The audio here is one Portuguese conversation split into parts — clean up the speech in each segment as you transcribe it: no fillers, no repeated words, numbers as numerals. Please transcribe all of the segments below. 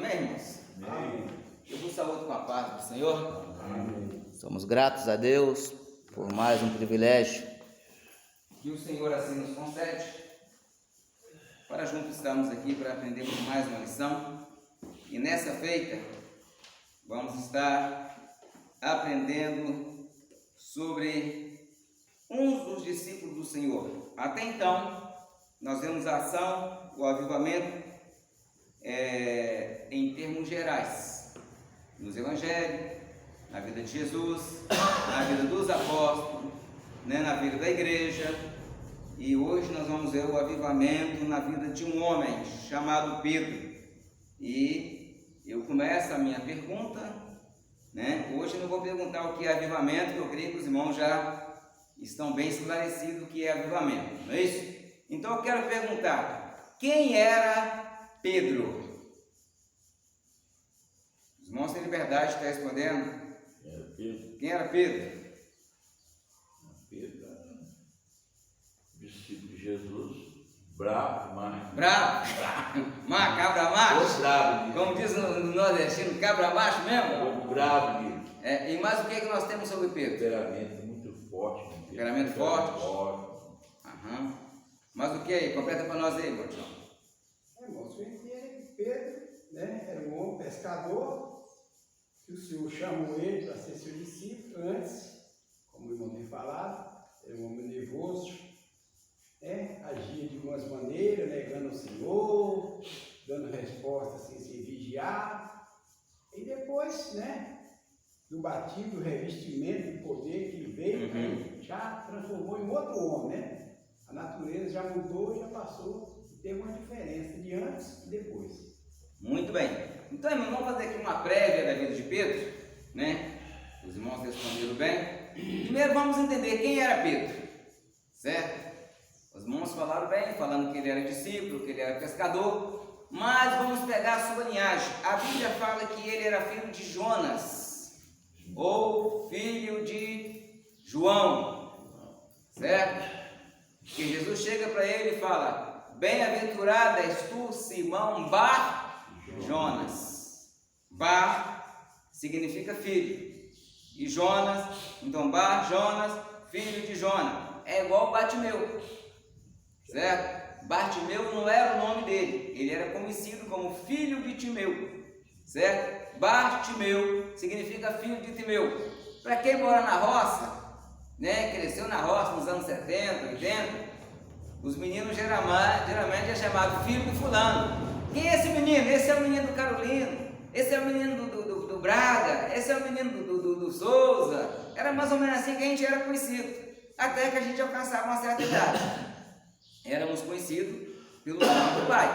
Amém, irmãos? Amém. Eu vos saúdo com a paz do Senhor. Amém. Somos gratos a Deus por mais um privilégio que o Senhor assim nos concede para juntos estarmos aqui para aprendermos mais uma lição. E nessa feita vamos estar aprendendo sobre uns dos discípulos do Senhor. Até então, nós vemos a ação, o avivamento em termos gerais, nos evangelhos, na vida de Jesus, na vida dos apóstolos, na vida da igreja. E hoje nós vamos ver o avivamento na vida de um homem chamado Pedro. E eu começo a minha pergunta, Hoje eu não vou perguntar o que é avivamento, porque eu creio que os irmãos já estão bem esclarecidos o que é avivamento, não é isso? Então eu quero perguntar, quem era Pedro? Os irmãos têm liberdade de estar respondendo. Era Pedro. Quem era Pedro? Pedro era discípulo de Jesus, bravo, mas... Bravo? Cabra macho? Bravo, Como diz no nordestino, cabra macho mesmo? bravo, Pedro. E mais o que nós temos sobre Pedro? Temperamento muito forte. Temperamento forte? Aham. Mas o que aí? Completa para nós aí, Bortão. Irmãos, eu entendo que Pedro era um homem pescador, que o Senhor chamou ele para ser seu discípulo antes, como o irmão tem falado, era um homem nervoso, agia de algumas maneiras, negando o Senhor, dando respostas sem vigiar, e depois, do batido, do revestimento, do poder que veio, já transformou em outro homem, A natureza já mudou, já passou, e teve uma diferença de antes e depois. Muito bem. Então, irmãos, vamos fazer aqui uma prévia da vida de Pedro, Os irmãos responderam bem. Primeiro vamos entender quem era Pedro, certo? Os irmãos falaram bem, falando que ele era discípulo, que ele era pescador, mas vamos pegar a sua linhagem. A Bíblia fala que ele era filho de Jonas, ou filho de João, certo? Que Jesus chega para ele e fala: bem-aventurado és tu, Simão Bar Jonas. Bar significa filho, e Jonas, então Bar Jonas, filho de Jonas, é igual Bartimeu, certo? Bartimeu não era o nome dele, ele era conhecido como filho de Timeu, certo? Bartimeu significa filho de Timeu. Para quem mora na roça, cresceu na roça nos anos 70, 80, os meninos geralmente é chamado filho de fulano. Quem é esse menino? Esse é o menino do Carolino, esse é o menino do Braga, esse é o menino do Souza. Era mais ou menos assim que a gente era conhecido, até que a gente alcançava uma certa idade. Éramos conhecidos pelo nome do pai.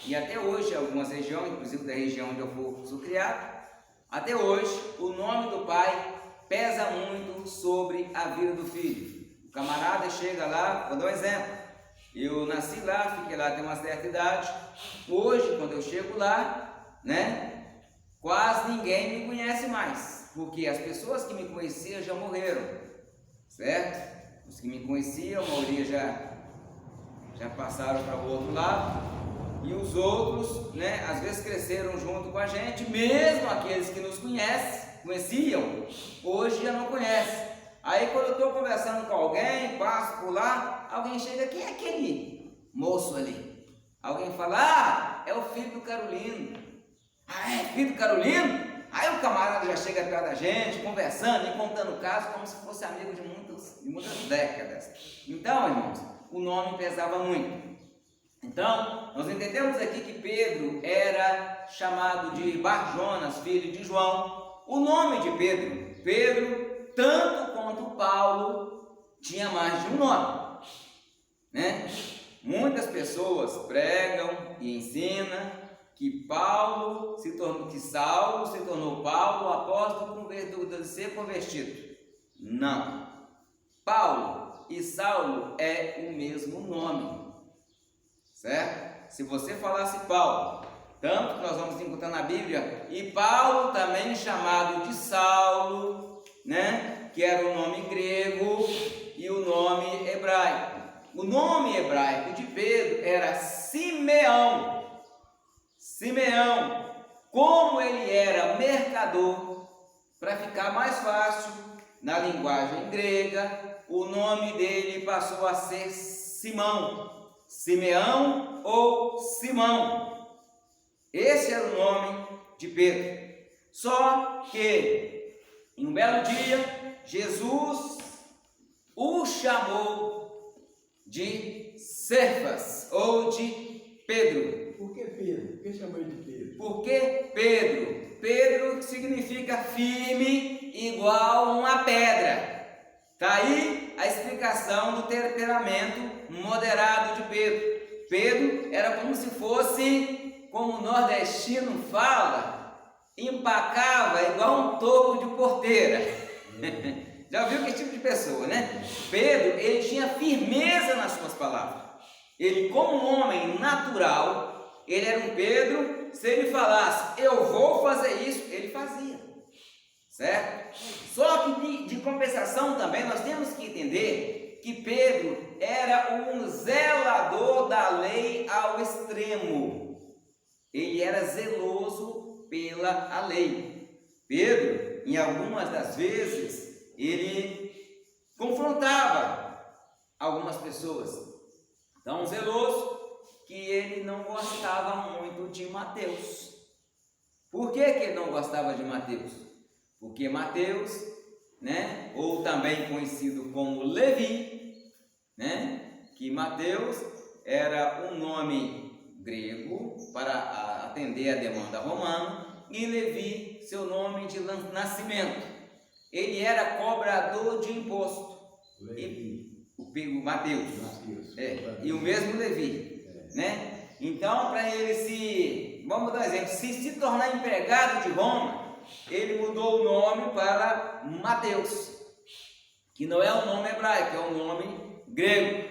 E até hoje, algumas regiões, inclusive da região onde eu sou criado, até hoje o nome do pai pesa muito sobre a vida do filho. O camarada chega lá, vou dar um exemplo. Eu nasci lá, fiquei lá até uma certa idade. Hoje, quando eu chego lá, quase ninguém me conhece mais, porque as pessoas que me conheciam já morreram, certo? Os que me conheciam, a maioria já passaram para o outro lado, e os outros, às vezes cresceram junto com a gente, mesmo aqueles que nos conheciam, hoje já não conhecem. Aí quando eu estou conversando com alguém, passo por lá, alguém chega: quem é aquele moço ali? Alguém fala: é o filho do Carolino. É filho do Carolino? Aí o camarada já chega perto da gente, conversando e contando casos como se fosse amigo de muitas décadas. Então, irmãos, o nome pesava muito. Então, nós entendemos aqui que Pedro era chamado de Bar Jonas, filho de João. O nome de Pedro, tanto quanto Paulo, tinha mais de um nome, Muitas pessoas pregam e ensinam que Saulo se tornou Paulo, o apóstolo de ser convertido. Não. Paulo e Saulo é o mesmo nome, certo? Se você falasse Paulo, tanto que nós vamos encontrar na Bíblia, e Paulo também chamado de Saulo, que era o nome grego e o nome hebraico. O nome hebraico de Pedro era Simeão. como ele era mercador, para ficar mais fácil, na linguagem grega, o nome dele passou a ser Simão, Simeão ou Simão. Esse era o nome de Pedro. Só que, em um belo dia, Jesus o chamou de Cefas ou de Pedro. Por que Pedro? Por que chamou ele de Pedro? Porque Pedro significa firme, igual uma pedra. Está aí a explicação do temperamento moderado de Pedro. Pedro era como se fosse, como o nordestino fala, empacava igual um toco de porteira. Já viu que tipo de pessoa, né? Pedro, ele tinha firmeza nas suas palavras. Ele, como um homem natural, ele era um Pedro, se ele falasse, eu vou fazer isso, ele fazia. Certo? Só que de compensação também nós temos que entender que Pedro era um zelador da lei ao extremo. Ele era zeloso pela lei. Pedro, em algumas das vezes, ele confrontava algumas pessoas. Tão zeloso que ele não gostava muito de Mateus. Por que ele não gostava de Mateus? Porque Mateus, né, ou também conhecido como Levi, né, que Mateus era um nome grego para atender a demanda romana, e Levi, seu nome de nascimento. Ele era cobrador de imposto. Levi. O Mateus. E o mesmo Levi, né? Então, para ele vamos dar um exemplo, se tornar empregado de Roma, ele mudou o nome para Mateus, que não é um nome hebraico, é um nome grego.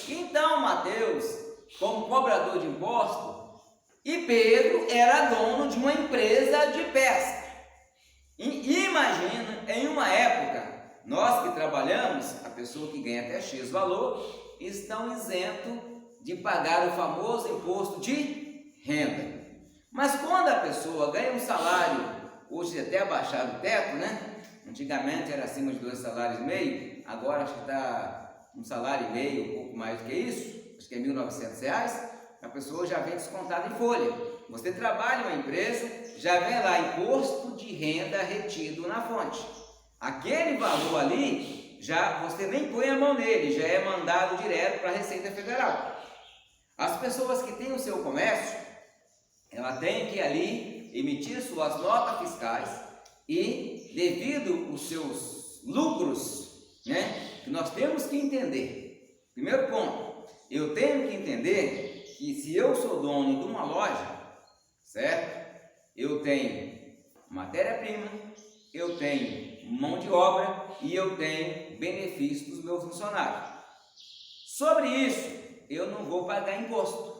Então, Mateus, como cobrador de imposto, e Pedro era dono de uma empresa de pesca. E imagina, em uma época, nós que trabalhamos, a pessoa que ganha até X valor, estão isentos de pagar o famoso imposto de renda. Mas quando a pessoa ganha um salário, hoje até abaixado o teto, né? Antigamente era acima de 2,5 salários, agora acho que está um salário e meio, um pouco mais do que isso, acho que é R$ 1.900, a pessoa já vem descontada em folha. Você trabalha em uma empresa, já vem lá imposto de renda retido na fonte. Aquele valor ali, já você nem põe a mão nele, já é mandado direto para a Receita Federal. As pessoas que têm o seu comércio, ela tem que ali emitir suas notas fiscais e, devido aos seus lucros, né, que nós temos que entender. Primeiro ponto, eu tenho que entender que se eu sou dono de uma loja, certo? Eu tenho matéria-prima, eu tenho mão de obra e eu tenho benefício dos meus funcionários. Sobre isso, eu não vou pagar imposto.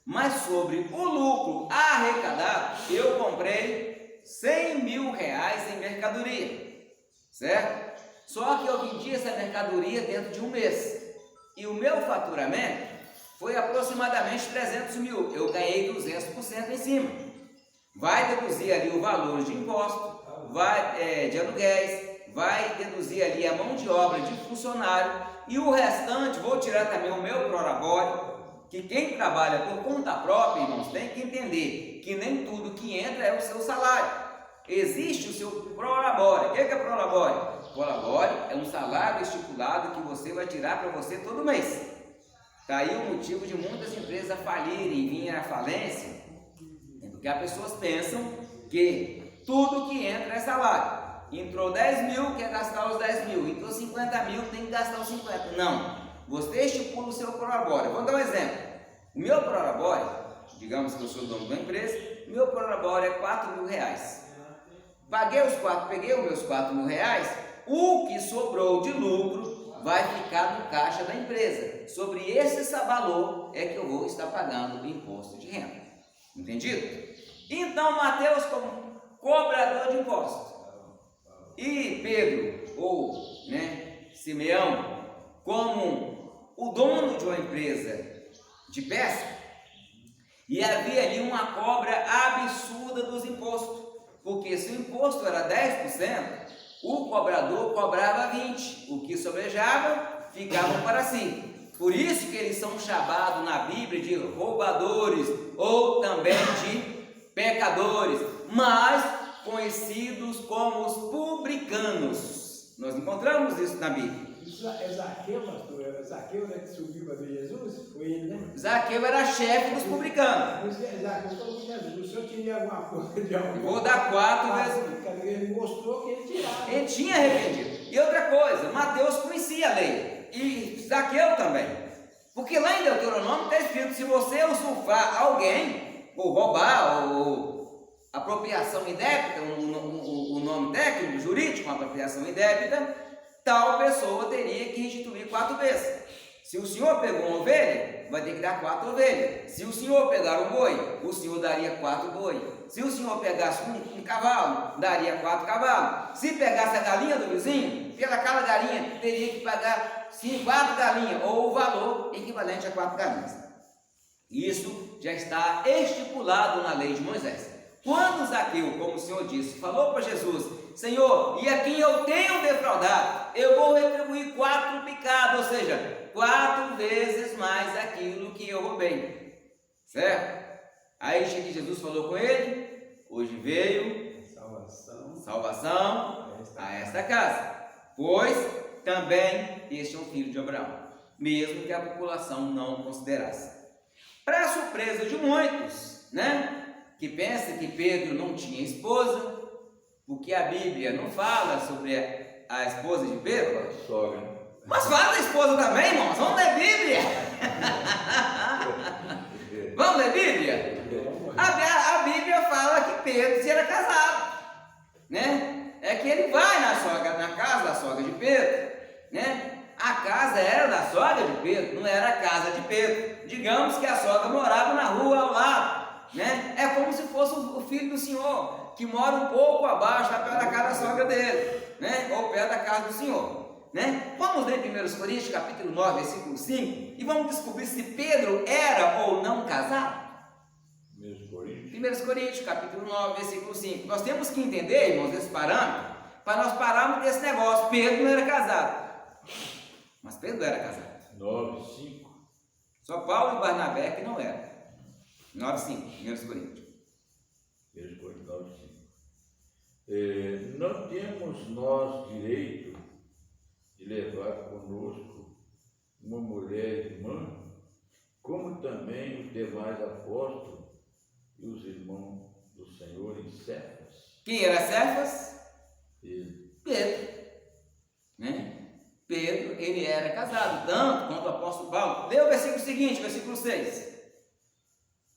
Mas sobre o lucro arrecadado, eu comprei R$100 mil em mercadoria, certo? Só que eu vendi essa mercadoria dentro de um mês e o meu faturamento foi aproximadamente 300 mil. Eu ganhei 200% em cima. Vai deduzir ali o valor de imposto, de aluguéis, vai deduzir ali a mão de obra de funcionário e o restante, vou tirar também o meu prolabore, que quem trabalha por conta própria, irmãos, tem que entender que nem tudo que entra é o seu salário. Existe o seu prolabore. O que é prolabore? Prolabore é um salário estipulado que você vai tirar para você todo mês. Está aí o motivo de muitas empresas falirem e virem à falência, porque as pessoas pensam que tudo que entra é salário. Entrou 10 mil, quer gastar os 10 mil. Entrou 50 mil, tem que gastar os 50. Não. Você estipula o seu prolabore. Vou dar um exemplo. O meu prolabore, digamos que eu sou dono de uma empresa, meu prolabore é R$4 mil. Peguei os meus R$4 mil, o que sobrou de lucro vai ficar no caixa da empresa. Sobre esse valor é que eu vou estar pagando o imposto de renda. Entendido? Então, Mateus, como cobrador de impostos, e Pedro, ou Simeão, como o dono de uma empresa de pesca, E havia ali uma cobra absurda dos impostos, porque se o imposto era 10%, o cobrador cobrava 20%, o que sobrejava ficava para si. Por isso que eles são chamados na Bíblia de roubadores ou também de pecadores, mas conhecidos como os publicanos. Nós encontramos isso na Bíblia. Isso é Zaqueu, pastor? É Zaqueu, né, que subiu para ver Jesus? Foi ele, né? Zaqueu era chefe dos publicanos. Por isso que Zaqueu falou com Jesus: o senhor tinha alguma coisa de algum? Vou dar 4 vezes. Ele mostrou que ele tirava. Ele tinha arrependido. E outra coisa, Mateus conhecia a lei. E Zaqueu também. Porque lá em Deuteronômio está escrito: se você usurpar alguém, ou roubar, ou apropriação indébita, o nome técnico, jurídico, uma apropriação indébita, tal pessoa teria que restituir 4 vezes. Se o senhor pegou uma ovelha, vai ter que dar 4 ovelhas. Se o senhor pegar um boi, o senhor daria 4 boi. Se o senhor pegasse um cavalo, daria 4 cavalos. Se pegasse a galinha do vizinho, pela cada galinha, teria que pagar 4 galinhas, ou o valor equivalente a 4 galinhas. Isso já está estipulado na lei de Moisés. Quando Zaqueu, como o Senhor disse, falou para Jesus: Senhor, e a quem eu tenho defraudado, eu vou retribuir 4 picados, ou seja, 4 vezes mais aquilo que eu roubei. Certo? Aí Jesus falou com ele: hoje veio salvação a esta casa, pois também este é um filho de Abraão, mesmo que a população não o considerasse. Para surpresa de muitos, né, que pensam que Pedro não tinha esposa, porque a Bíblia não fala sobre a esposa de Pedro. Sogra. Mas fala da esposa também, irmãos. Vamos ler Bíblia. Vamos ler Bíblia? A Bíblia fala que Pedro se era casado, né? É que ele vai na casa da sogra de Pedro, né? A casa era da sogra de Pedro, não era a casa de Pedro. Digamos que a sogra morava na rua ao lado, né? É como se fosse o filho do Senhor, que mora um pouco abaixo, perto da casa da sogra dele, né? Ou perto da casa do Senhor, né? Vamos ler 1 Coríntios capítulo 9, versículo 5, e vamos descobrir se Pedro era ou não casado. 1 Coríntios capítulo 9, versículo 5. Nós temos que entender, irmãos, esse parâmetro, para nós pararmos desse negócio. Pedro não era casado, mas Pedro era casado. 9, 5. Só Paulo e Barnabé que não eram. 9, 5, 1 Coríntios. 1 Coríntios 9, 5. Não temos nós direito de levar conosco uma mulher irmã, como também os demais apóstolos e os irmãos do Senhor em Cefas. Quem era Cefas? Pedro. Né? Pedro, ele era casado, tanto quanto o apóstolo Paulo. Lê o versículo seguinte, versículo 6.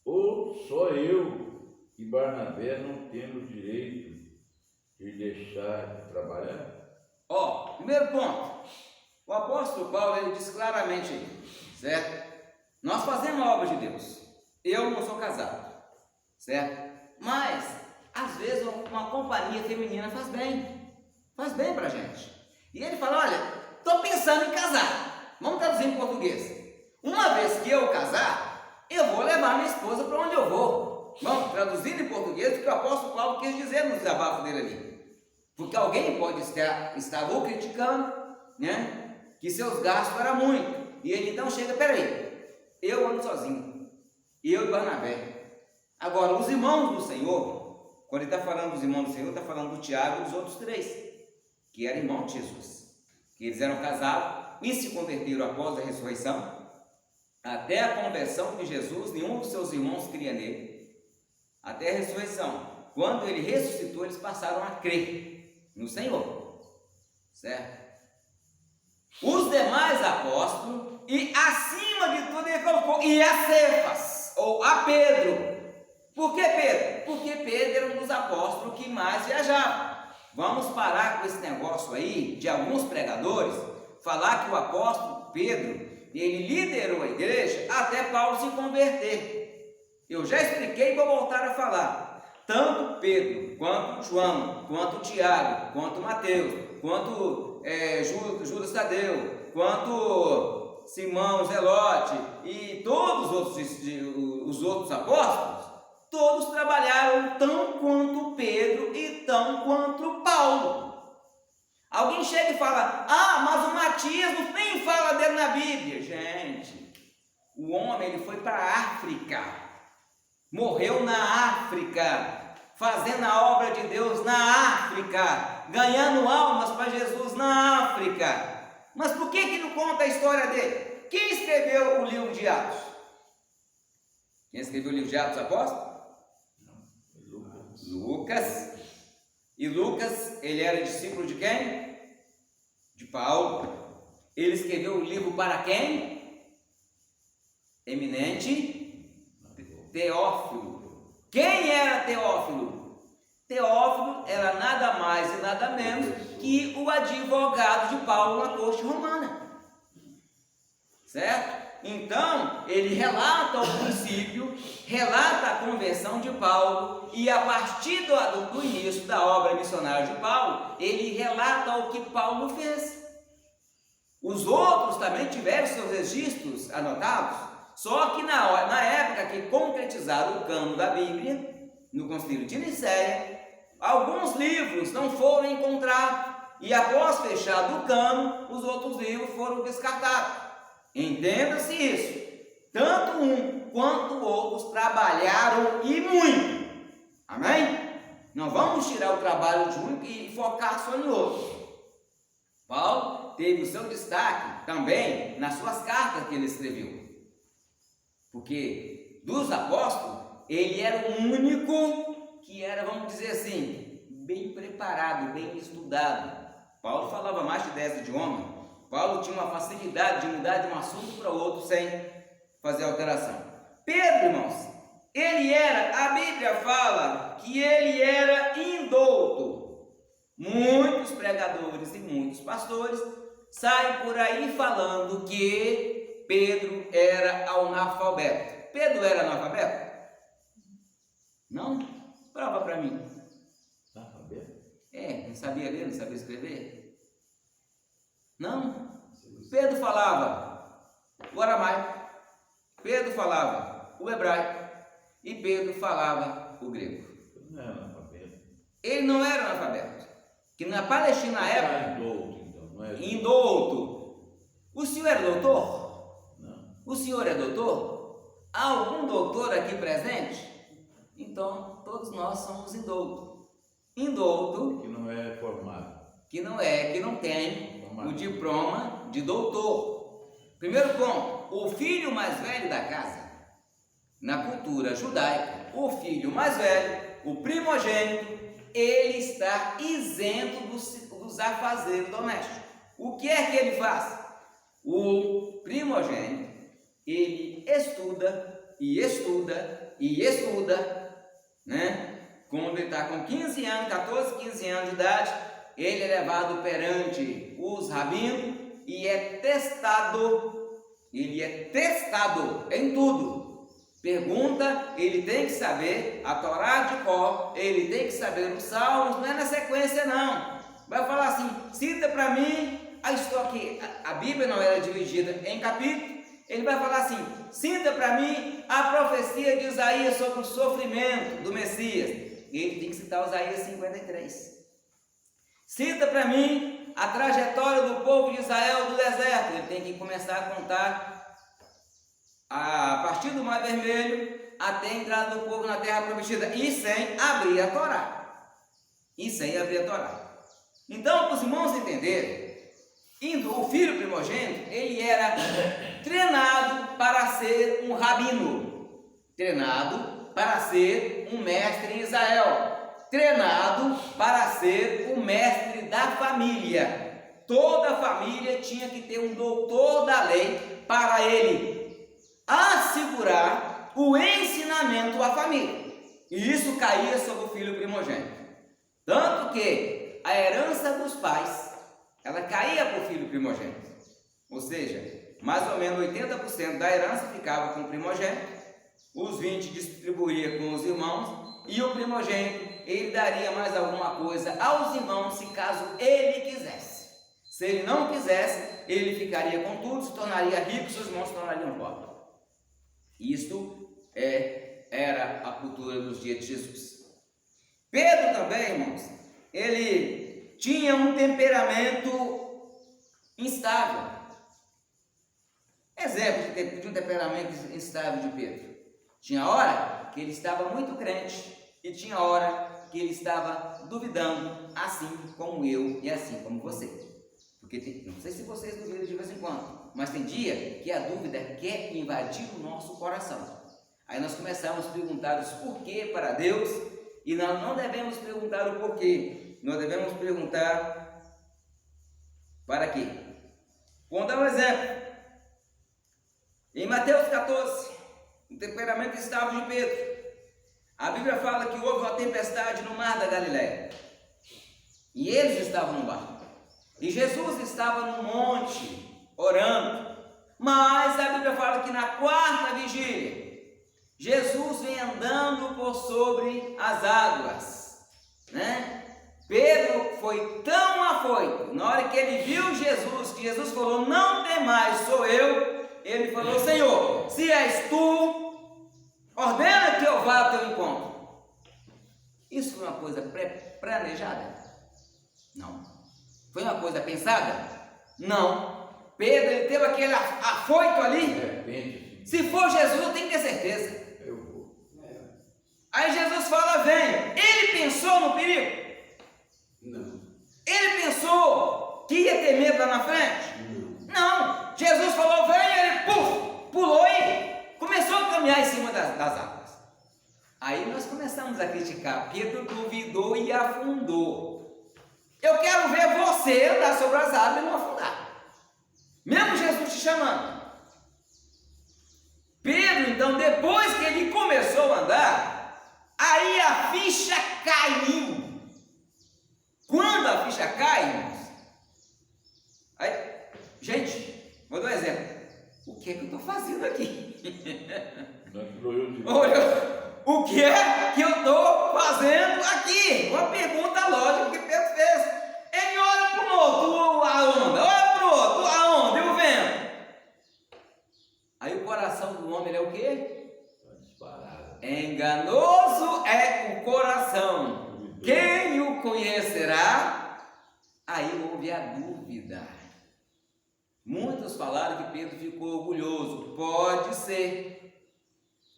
Ou só eu e Barnabé não temos direito de deixar de trabalhar? Ó, primeiro ponto. O apóstolo Paulo, ele diz claramente, certo? Nós fazemos a obra de Deus. Eu não sou casado, certo? Mas, às vezes, uma companhia feminina faz bem pra gente. E ele fala: olha, estou pensando em casar. Vamos traduzir em português. Uma vez que eu casar, eu vou levar minha esposa para onde eu vou. Vamos traduzir em português o que o apóstolo Paulo quis dizer no desabafo dele ali. Porque alguém pode estar ou criticando, né, que seus gastos eram muito. E ele então chega: peraí, eu ando sozinho, eu e Barnabé. Agora, os irmãos do Senhor, quando ele está falando dos irmãos do Senhor, está falando do Tiago e dos outros 3, que eram irmãos de Jesus. Que eles eram casados e se converteram após a ressurreição. Até a conversão de Jesus, nenhum dos seus irmãos cria nele. Até a ressurreição. Quando ele ressuscitou, eles passaram a crer no Senhor. Certo? Os demais apóstolos, e acima de tudo ele colocou, e a Cefas, ou a Pedro. Por que Pedro? Porque Pedro era um dos apóstolos que mais viajava. Vamos parar com esse negócio aí de alguns pregadores falar que o apóstolo Pedro, ele liderou a igreja até Paulo se converter. Eu já expliquei e vou voltar a falar. Tanto Pedro, quanto João, quanto Tiago, quanto Mateus, quanto Judas Tadeu, quanto Simão Zelote e todos os outros os outros apóstolos, todos trabalharam tão quanto Pedro e tão quanto Paulo. Alguém chega e fala: ah, mas o Matias nem fala dele na Bíblia. Gente, o homem ele foi para a África, morreu na África, fazendo a obra de Deus na África, ganhando almas para Jesus na África. Mas por que não conta a história dele? Quem escreveu o livro de Atos? Quem escreveu o livro de Atos, apóstolo? Lucas. E Lucas, ele era discípulo de quem? De Paulo. Ele escreveu o livro para quem? Eminente Teófilo. Quem era Teófilo? Teófilo era nada mais e nada menos que o advogado de Paulo na corte romana. Certo? Então, ele relata o princípio, relata a conversão de Paulo, e a partir do início da obra missionária de Paulo, ele relata o que Paulo fez. Os outros também tiveram seus registros anotados, só que na época que concretizaram o cânon da Bíblia, no Concílio de Nicéia, alguns livros não foram encontrados, e após fechado o cânon, os outros livros foram descartados. Entenda-se isso, tanto um quanto outros trabalharam e muito, amém? Não vamos tirar o trabalho de um e focar só em outro. Paulo teve o seu destaque também nas suas cartas que ele escreveu, porque dos apóstolos, ele era o único que era, vamos dizer assim, bem preparado, bem estudado. Paulo falava mais de 10 idiomas. Paulo tinha uma facilidade de mudar de um assunto para outro sem fazer alteração. Pedro, irmãos, a Bíblia fala que ele era indouto. Muitos pregadores e muitos pastores saem por aí falando que Pedro era analfabeto. Pedro era analfabeto? Não? Prova para mim. Analfabeto? Não sabia ler, não sabia escrever? Não. Pedro falava o aramaico, Pedro falava o hebraico e Pedro falava o grego. Não era analfabeto. Ele não era analfabeto. Que na Palestina na época, Indouto, então, não é? indouto. O senhor é doutor? Não. O senhor é doutor? Há algum doutor aqui presente? Então todos nós somos indoutos. Indouto Que não é formado. que não tem o diploma de doutor. Primeiro ponto, o filho mais velho da casa. Na cultura judaica, o filho mais velho, o primogênito, ele está isento dos afazeres domésticos. O que é que ele faz? O primogênito, ele estuda e estuda e estuda, né? Quando ele está com 15 anos, 14, 15 anos de idade, ele é levado perante os rabinos e é testado. Ele é testado em tudo. Pergunta, ele tem que saber a Torá de cor, ele tem que saber os salmos, não é na sequência não. Vai falar assim, cita para mim a história, que a Bíblia não era dividida em capítulos. Ele vai falar assim, cita para mim a profecia de Isaías sobre o sofrimento do Messias. Ele tem que citar Isaías 53. Cita para mim a trajetória do povo de Israel do deserto. Ele tem que começar a contar a partir do Mar Vermelho até a entrada do povo na Terra Prometida, e sem abrir a Torá. Então, para os irmãos entenderem, o filho primogênito, ele era treinado para ser um rabino, treinado para ser um mestre em Israel, treinado para ser o mestre da família. Toda família tinha que ter um doutor da lei para ele assegurar o ensinamento à família. E isso caía sobre o filho primogênito. Tanto que a herança dos pais, ela caía para o filho primogênito. Ou seja, mais ou menos 80% da herança ficava com o primogênito, os 20% distribuía com os irmãos, e o primogênito, ele daria mais alguma coisa aos irmãos, se caso ele quisesse. Se ele não quisesse, ele ficaria com tudo, se tornaria rico, seus irmãos se tornariam pobres. Isto era a cultura dos dias de Jesus. Pedro também, irmãos, ele tinha um temperamento instável. Exemplo de um temperamento instável de Pedro. Tinha hora que ele estava muito crente e tinha hora que ele estava duvidando, assim como eu e assim como você. Porque não sei se vocês duvidam de vez em quando, mas tem dia que a dúvida quer invadir o nosso coração. Aí nós começamos a perguntar os porquê para Deus, e nós não devemos perguntar o porquê, nós devemos perguntar para quê. Vou dar um exemplo. Em Mateus 14, o temperamento estável de Pedro, a Bíblia fala que houve uma tempestade no mar da Galileia, e eles estavam no barco, e Jesus estava no monte orando, mas a Bíblia fala que na quarta vigília, Jesus vem andando por sobre as águas, né? Pedro foi tão afoito, na hora que ele viu Jesus, que Jesus falou, não tem mais, sou eu, ele falou, Senhor, se és tu, ordena que eu vá ao teu encontro. Isso foi uma coisa planejada? Não. Foi uma coisa pensada? Não. Pedro, ele teve aquele afoito ali. Se for Jesus, eu tenho que ter certeza. Eu vou. Aí Jesus fala, vem. Ele pensou no perigo? Não. Ele pensou que ia ter medo lá na frente? Não. Jesus falou, vem, ele pulou e começou a caminhar em cima das águas. Aí nós começamos a criticar. Pedro duvidou e afundou. Eu quero ver você andar sobre as águas e não afundar. Mesmo Jesus te chamando. Pedro, então, depois que ele começou a andar, aí a ficha caiu. Quando a ficha cai, irmãos, aí, gente, vou dar um exemplo. O que é que eu estou fazendo aqui? Olha, o que é que eu estou fazendo aqui? Uma pergunta lógica que Pedro fez. Ele olha para o outro, a onda, olha para o outro, a onda e o vento. Aí o coração do homem é o quê? Enganoso é o coração. Quem o conhecerá? Aí houve a dúvida. Muitos falaram que Pedro ficou orgulhoso. Pode ser.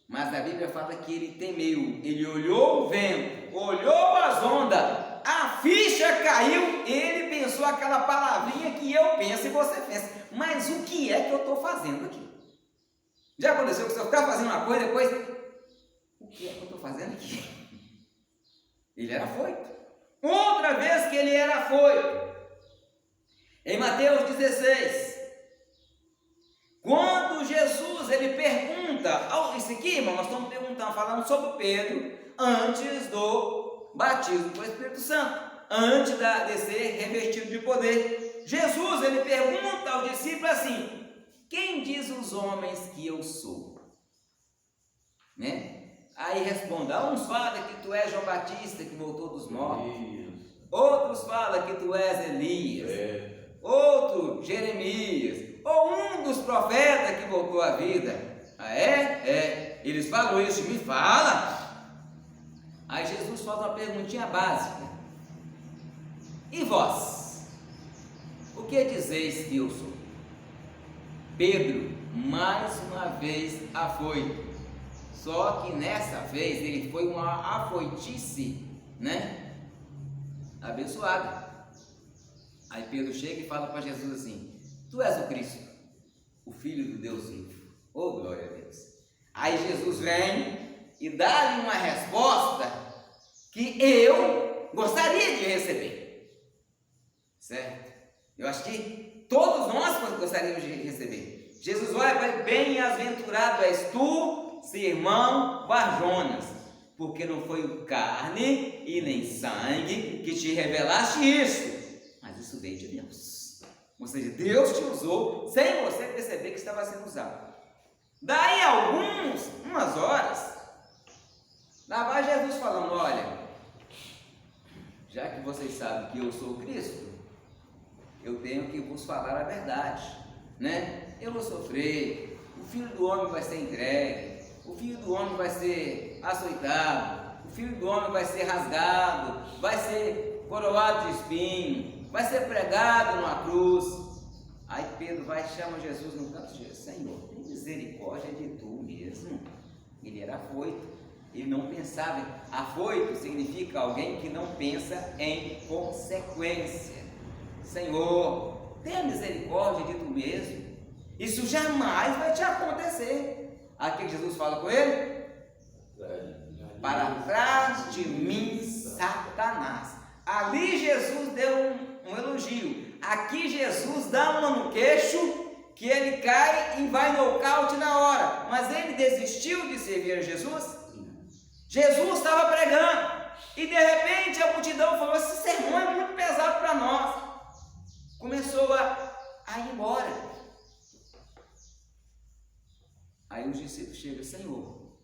Mas a Bíblia fala que ele temeu. Ele olhou o vento, olhou as ondas, a ficha caiu. Ele pensou aquela palavrinha que eu penso e você pensa. Mas o que é que eu estou fazendo aqui? Já aconteceu que você está fazendo uma coisa, depois, o que é que eu estou fazendo aqui? Ele era afoito. Outra vez que ele era afoito, em Mateus 16, quando Jesus ele pergunta, isso aqui, irmão, nós estamos falando sobre Pedro antes do batismo com o Espírito Santo, antes de ser revestido de poder. Jesus ele pergunta aos discípulos assim: quem diz os homens que eu sou? Né? Aí responde, uns falam que tu és João Batista que voltou dos mortos, outros falam que tu és Elias, outro Jeremias, ou um dos profetas que voltou à vida. Ah, eles falam isso, me fala. Aí Jesus faz uma perguntinha básica: e vós? O que dizeis que eu sou? Pedro, mais uma vez afoito. Só que nessa vez ele foi uma afoitice, né? Abençoada. Aí Pedro chega e fala para Jesus assim: tu és o Cristo, o Filho do Deus vivo. Oh, glória a Deus. Aí Jesus vem e dá-lhe uma resposta que eu gostaria de receber. Certo? Eu acho que todos nós gostaríamos de receber. Jesus olha para ele: bem-aventurado és tu, irmão Barjonas, porque não foi o carne e nem sangue que te revelaste isso, mas isso veio de Deus. Ou seja, Deus te usou sem você perceber que estava sendo usado. Daí umas horas, lá vai Jesus falando: olha, já que vocês sabem que eu sou Cristo, eu tenho que vos falar a verdade, né? Eu vou sofrer, o Filho do Homem vai ser entregue, o Filho do Homem homem vai ser açoitado, o filho do homem vai ser rasgado, vai ser coroado de espinho, vai ser pregado numa cruz. Aí Pedro vai e chama Jesus no canto de Jesus: Senhor, tem misericórdia de tu mesmo. Ele era afoito, ele não pensava. Afoito significa alguém que não pensa em consequência. Senhor, tenha misericórdia de tu mesmo, isso jamais vai te acontecer. Aqui Jesus fala com ele: para trás de mim, Satanás. Ali Jesus deu um elogio, aqui Jesus dá uma no queixo, que ele cai e vai nocaute na hora. Mas ele desistiu de servir a Jesus? Jesus estava pregando e de repente a multidão falou: esse sermão é muito pesado para nós. Começou a ir embora. Aí os discípulos chegam: Senhor,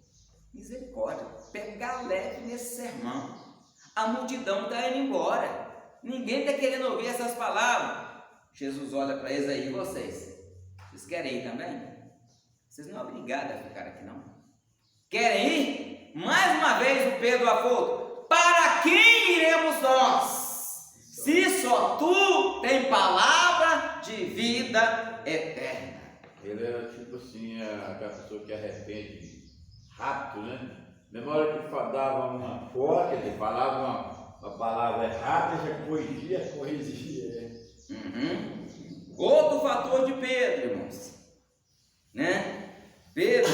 misericórdia, pega leve nesse sermão. A multidão está indo embora, ninguém está querendo ouvir essas palavras. Jesus olha para eles: aí, vocês querem ir também? Vocês não são obrigados a ficar aqui não. Querem ir? Mais uma vez o Pedro afouto: para quem iremos nós? Se só tu tem palavra de vida eterna. Ele era tipo assim, aquela pessoa que arrepende rápido, né? Na hora que dava uma foca, ele falava uma palavra errada, já corrigia. Outro fator de Pedro, irmãos, né? Pedro,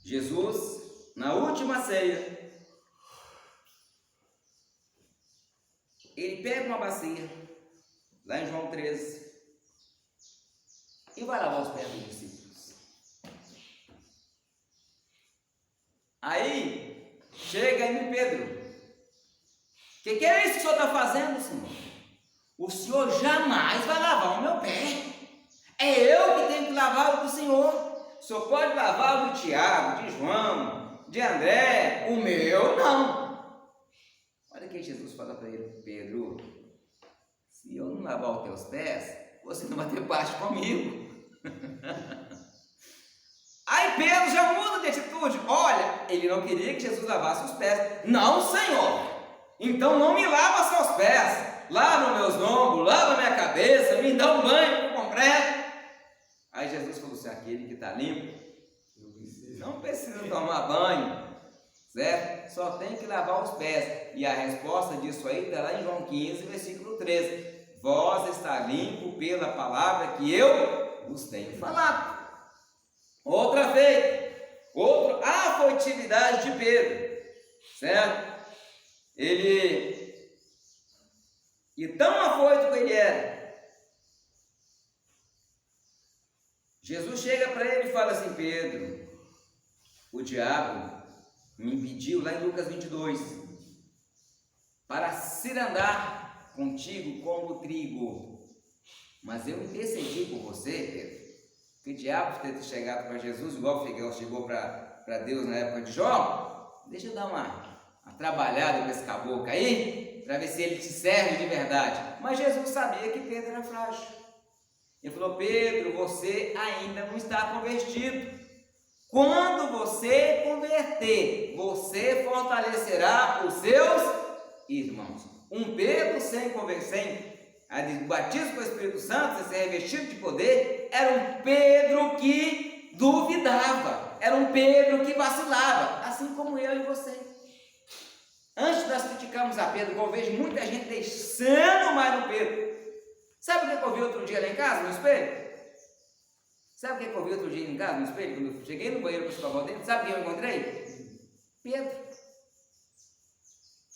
Jesus, na última ceia, ele pega uma bacia, lá em João 13, e vai lavar os pés dos discípulos. Aí, chega em Pedro: que é isso que o senhor está fazendo, Senhor? O senhor jamais vai lavar o meu pé. É eu que tenho que lavar o do senhor. O senhor pode lavar o do Tiago, de João, de André, o meu não. Olha o que Jesus fala para ele: Pedro, se eu não lavar os teus pés, você não vai ter parte comigo. Aí Pedro já muda de atitude. Olha, ele não queria que Jesus lavasse os pés. Não, Senhor, então não me lava seus pés. Lava meus ombros, lava minha cabeça, me dá um banho completo. Aí Jesus falou assim: aquele que está limpo não precisa tomar banho, certo? Só tem que lavar os pés. E a resposta disso aí está lá em João 15, versículo 13: vós está limpo pela palavra que eu vos tenho falado. Outra feita, outra afoitividade de Pedro, certo? E tão afoito que ele era, Jesus chega para ele e fala assim: Pedro, o diabo me impediu, lá em Lucas 22, para cirandar contigo como trigo, mas eu intercedi por você, Pedro. Que o diabo ter chegado para Jesus, igual Figuel chegou para Deus na época de Jó: deixa eu dar uma trabalhada com esse caboclo aí, para ver se ele te serve de verdade. Mas Jesus sabia que Pedro era frágil. Ele falou: Pedro, você ainda não está convertido. Quando você converter, você fortalecerá os seus irmãos. Um Pedro sem conversão, o batismo com o Espírito Santo, sem ser revestido de poder, era um Pedro que duvidava, era um Pedro que vacilava, assim como eu e você. Antes nós criticamos a Pedro, eu vejo muita gente deixando mais no Pedro. Sabe o que eu vi outro dia lá em casa, no espelho? Sabe o que eu vi outro dia em casa, no espelho? Quando eu cheguei no banheiro para escovar o dente, sabe quem eu encontrei? Pedro.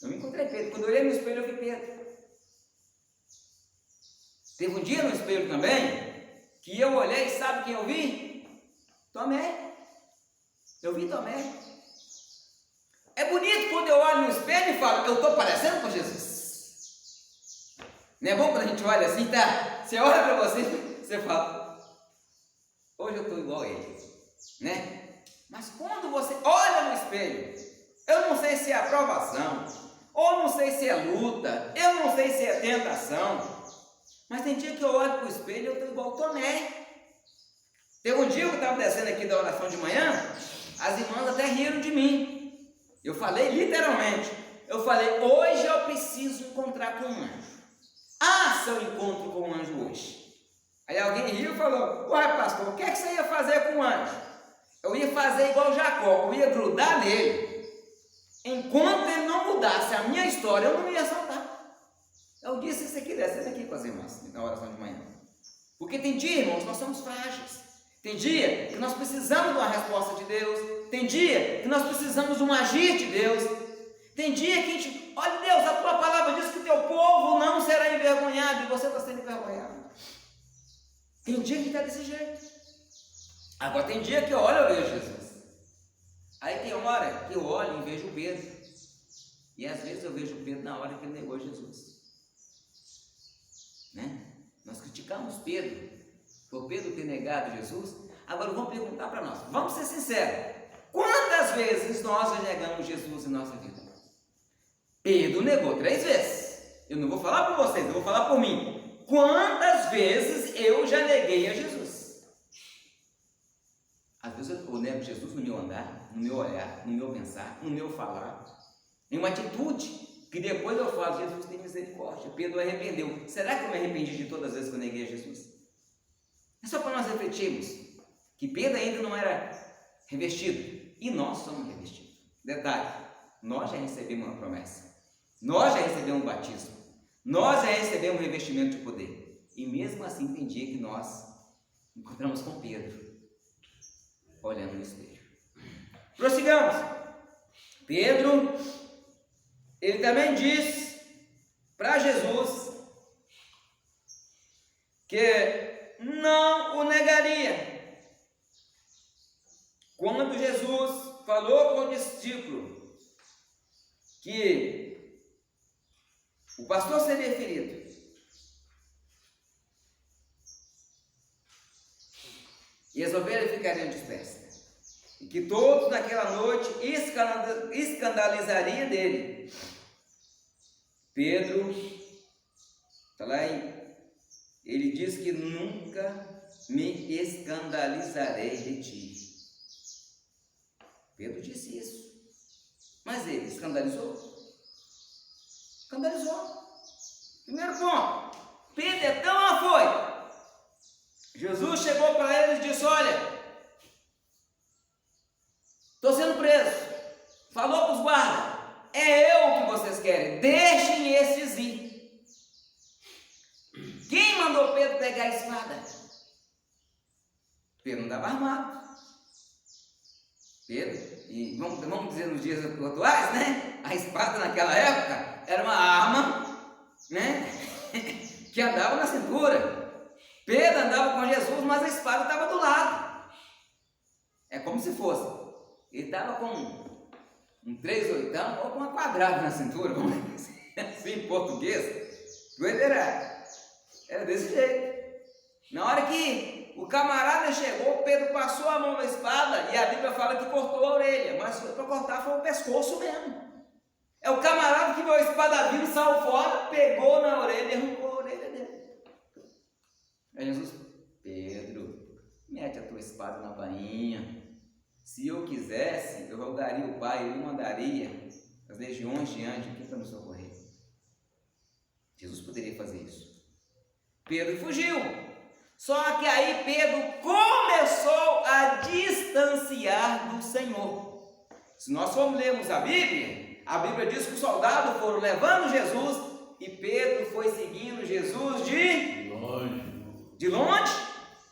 Eu encontrei Pedro. Quando eu olhei no espelho, eu vi Pedro. Teve um dia no espelho também, que eu olhei, sabe quem eu vi? Tomé. Eu vi Tomé. É bonito quando eu olho no espelho e falo: eu estou parecendo com Jesus. Não é bom quando a gente olha assim, tá? Você olha para você, você fala: hoje eu estou igual a ele, né? Mas quando você olha no espelho, eu não sei se é aprovação, ou não sei se é luta, eu não sei se é tentação, mas tem dia que eu olho para o espelho e eu estou igual Tomé. Teve um dia que eu estava descendo aqui da oração de manhã, As irmãs até riram de mim. Eu falei literalmente. Eu falei, hoje eu preciso encontrar com um anjo. Ah, se eu encontro com um anjo hoje. Aí alguém riu e falou, uai pastor, o que é que você ia fazer com o anjo? Eu ia fazer igual Jacó, eu ia grudar nele. Enquanto ele não mudasse a minha história, eu não ia soltar. Eu disse isso aqui, descendo aqui com as irmãs, na oração de manhã. Porque tem dia, irmãos, nós somos frágeis. Tem dia que nós precisamos de uma resposta de Deus. Tem dia que nós precisamos de um agir de Deus. Tem dia que a gente, olha Deus, a tua palavra diz que teu povo não será envergonhado e você está sendo envergonhado. Tem dia que está desse jeito. Agora tem dia que eu olho e vejo Jesus. Aí tem hora que eu olho e vejo Pedro. E às vezes eu vejo Pedro na hora que ele negou Jesus. Né? Nós criticamos Pedro por Pedro ter negado Jesus. Agora vamos perguntar para nós. Vamos ser sinceros. Quantas vezes nós já negamos Jesus em nossa vida? Pedro negou 3 vezes. Eu não vou falar por vocês, eu vou falar por mim. Quantas vezes eu já neguei a Jesus? Às vezes eu nego Jesus no meu andar, no meu olhar, no meu pensar, no meu falar, em uma atitude que depois eu falo, Jesus tem misericórdia, Pedro arrependeu. Será que eu me arrependi de todas as vezes que eu neguei a Jesus? É só para nós refletirmos que Pedro ainda não era revestido e nós somos revestidos. Detalhe, nós já recebemos uma promessa, nós já recebemos um batismo, nós já recebemos um revestimento de poder. E mesmo assim tem dia que nós encontramos com Pedro olhando no espelho. Prossigamos. Pedro, ele também diz para Jesus que não o negaria. Quando Jesus falou com o discípulo que o pastor seria ferido, e as ovelhas ficariam dispersas, e que todos naquela noite escandalizariam dele. Pedro, está lá ele diz que nunca me escandalizarei de ti. Pedro disse isso, mas ele escandalizou? Escandalizou. Primeiro ponto, Pedro é tão afoito. Jesus chegou para ele e disse, olha, estou sendo preso. Falou para os guardas, é eu que vocês querem, deixem esses ir. Quem mandou Pedro pegar a espada? Pedro não estava armado. Pedro, e vamos dizer nos dias atuais, né? A espada naquela época era uma arma, né? Que andava na cintura. Pedro andava com Jesus, mas a espada estava do lado. É como se fosse. Ele estava com um 3/8 ou com uma quadrada na cintura, vamos dizer assim em português. Ele era desse jeito. Na hora que o camarada chegou, Pedro passou a mão na espada e a Bíblia fala que cortou a orelha, mas foi para cortar foi o pescoço mesmo. É o camarada que viu a espada vindo, saiu fora, pegou na orelha e arrancou a orelha dele. Aí Jesus, Pedro, mete a tua espada na bainha. Se eu quisesse, eu rogaria o Pai, ele mandaria as legiões de anjos aqui para nos socorrer. Jesus poderia fazer isso. Pedro fugiu. Só que aí Pedro começou a distanciar do Senhor. Se nós formos lermos a Bíblia diz que os soldados foram levando Jesus e Pedro foi seguindo Jesus de longe,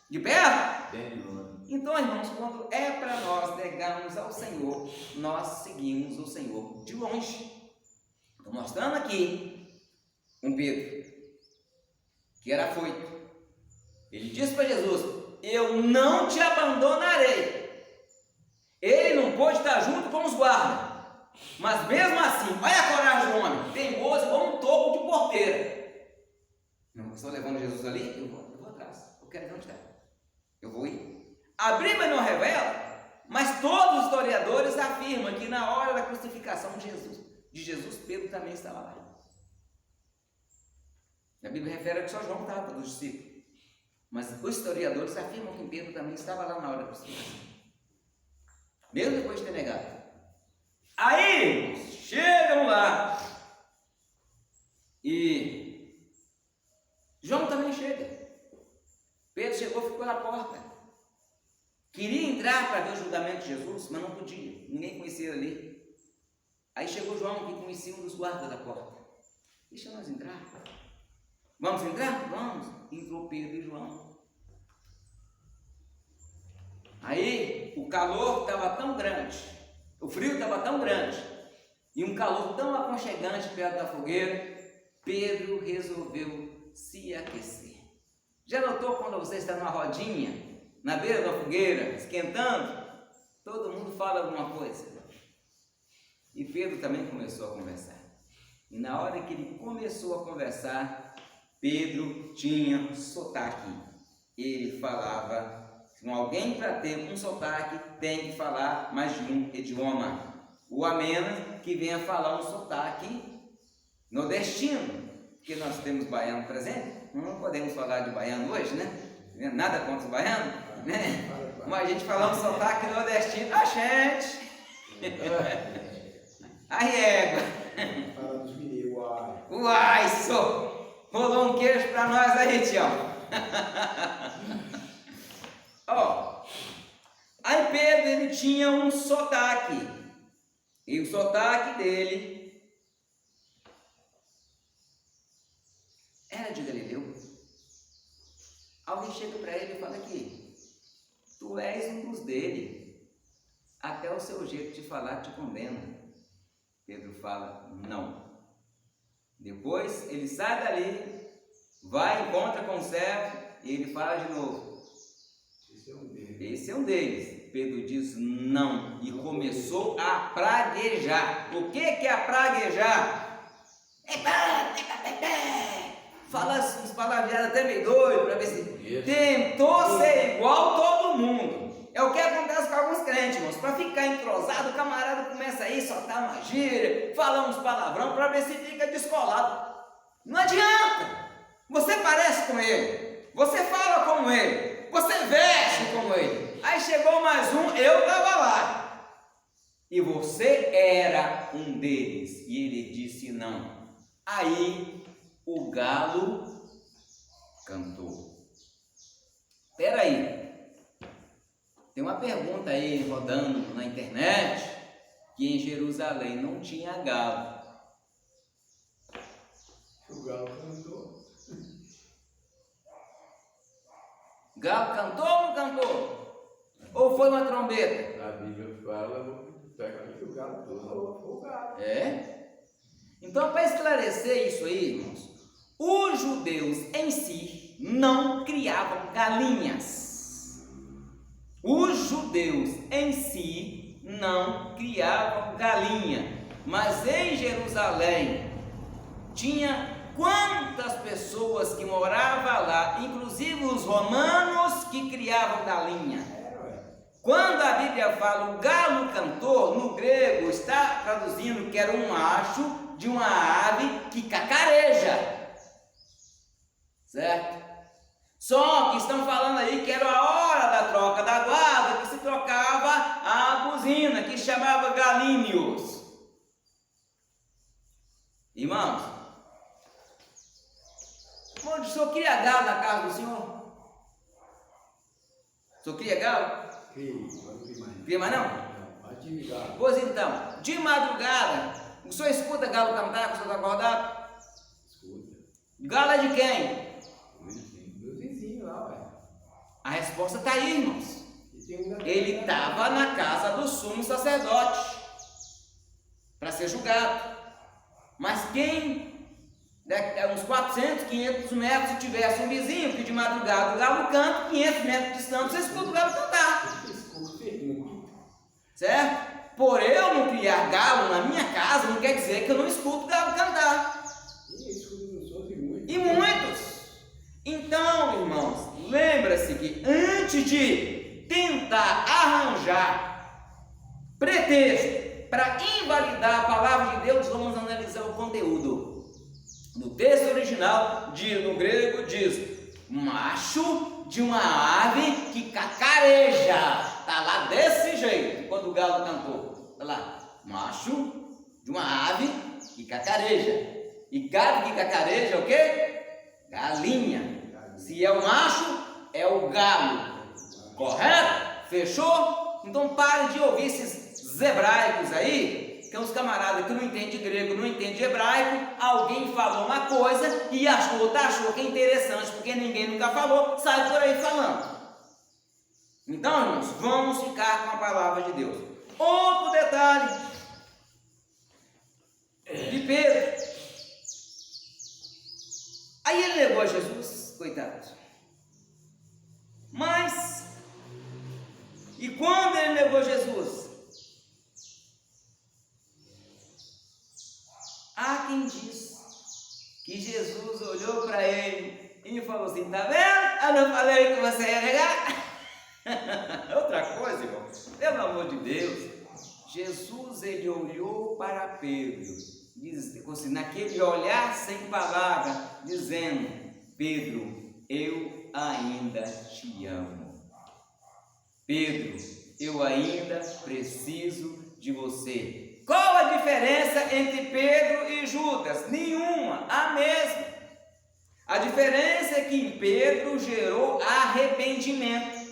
de perto. Bem de longe. Então, irmãos, quando é para nós negarmos ao Senhor, nós seguimos o Senhor de longe. Estou mostrando aqui um Pedro que era afoito. Ele disse para Jesus, eu não te abandonarei. Ele não pôde estar junto com os guardas, mas mesmo assim, olha a coragem do homem, teimoso como um toco de porteira. Não, estou levando Jesus ali, eu vou atrás, eu quero ver onde está. Eu vou ir. A Bíblia não revela, mas todos os historiadores afirmam que na hora da crucificação de Jesus, Pedro também estava lá. A Bíblia refere que só João estava dos discípulos. Mas os historiadores afirmam que Pedro também estava lá na hora da crucificação. mesmo depois de ter negado. Aí, chegam lá, e João também chega. Pedro chegou e ficou na porta. Queria entrar para ver o julgamento de Jesus, mas não podia, ninguém conhecia ali. Aí chegou João, que conhecia um dos guardas da porta. Deixa nós entrar. Vamos entrar? Vamos. Entrou Pedro e João. Aí o calor estava tão grande, o frio estava tão grande, e um calor tão aconchegante perto da fogueira, Pedro resolveu se aquecer. Já notou quando você está numa rodinha, na beira da fogueira, esquentando? Todo mundo fala alguma coisa. E Pedro também começou a conversar. E na hora que ele começou a conversar, Pedro tinha sotaque. Ele falava, com alguém para ter um sotaque tem que falar mais de um idioma. O a menos que venha falar um sotaque nordestino, porque nós temos baiano presente, não podemos falar de baiano hoje, né? Nada contra os baianos, né? Mas a gente falar um sotaque nordestino, a gente! A régua! Fala dos mineiros, uai. Uai, só! Rolou um queijo para nós aí, Tião! Ó, aí Pedro, ele tinha um sotaque, e o sotaque dele era de Galileu. Alguém chega para ele e fala aqui, tu és um dos dele, até o seu jeito de falar te condena. Pedro fala, não. Depois ele sai dali, vai, encontra com o servo, e ele fala de novo, esse é um deles. Pedro diz não e começou a praguejar. O que é praguejar? Fala uns palavreados até meio doido para ver se tentou ser igual todo mundo. É o que acontece com alguns crentes, irmãos. Para ficar entrosado, o camarada começa aí a soltar uma gíria, falar uns palavrão para ver se fica descolado. Não adianta. Você parece com ele, você fala como ele, você veste como ele. Aí chegou mais um, eu estava lá. E você era um deles. E ele disse não. Aí o galo cantou. Espera aí. Tem uma pergunta aí rodando na internet, que em Jerusalém não tinha galo. O galo cantou. Galo cantou ou não cantou? Ou foi uma trombeta? A Bíblia fala, pega Que o galo falou, o galo. É? Então, para esclarecer isso aí, irmãos, os judeus em si não criavam galinhas. Os judeus em si não criavam galinha. Mas em Jerusalém tinha quantas pessoas que moravam lá, inclusive os romanos que criavam galinha. Quando a Bíblia fala o galo cantor, no grego está traduzindo que era um macho de uma ave que cacareja, certo? Só que estão falando aí que era a hora da troca da guarda, que se trocava a buzina, que chamava galíneos. Irmãos, onde o senhor cria galo na casa do senhor? O senhor cria galo? Cria mais não? Não. Pois então, de madrugada, o senhor escuta galo cantar quando o senhor está acordado? Escuta. Galo é de quem? Meu vizinho lá, ué. A resposta está aí, irmãos. Ele Ele estava na casa do sumo sacerdote para ser julgado. Mas quem, uns 400, 500 metros, se tivesse um vizinho que de madrugada o galo canta, 500 metros distante, você escuta o galo cantar. Certo? Por eu não criar galo na minha casa, não quer dizer que eu não escuto o galo cantar. E muitos. Então, irmãos, lembra-se que antes de tentar arranjar pretexto para invalidar a palavra de Deus, vamos analisar o conteúdo. No texto original, no grego, diz macho de uma ave que cacareja. Está lá desse jeito. Quando o galo cantou? Olha lá, macho de uma ave que cacareja. E ave que cacareja é o quê? Galinha. Se é o macho, é o galo. Correto? Fechou? Então pare de ouvir esses hebraicos aí, que é uns camaradas que não entendem grego, não entendem hebraico. Alguém falou uma coisa e achou que é interessante, porque ninguém nunca falou, sai por aí falando. Então, irmãos, vamos ficar com a palavra de Deus. Outro detalhe de Pedro. Aí ele negou a Jesus, coitado. Mas, e quando ele negou Jesus? Há quem diz que Jesus olhou para ele e falou assim: tá vendo? Eu não falei que você ia negar? Outra coisa, irmão, pelo amor de Deus, Jesus ele olhou para Pedro, assim, naquele olhar sem palavra, dizendo: Pedro, eu ainda te amo. Pedro, eu ainda preciso de você. Qual a diferença entre Pedro e Judas? Nenhuma, a mesma. A diferença é que em Pedro gerou arrependimento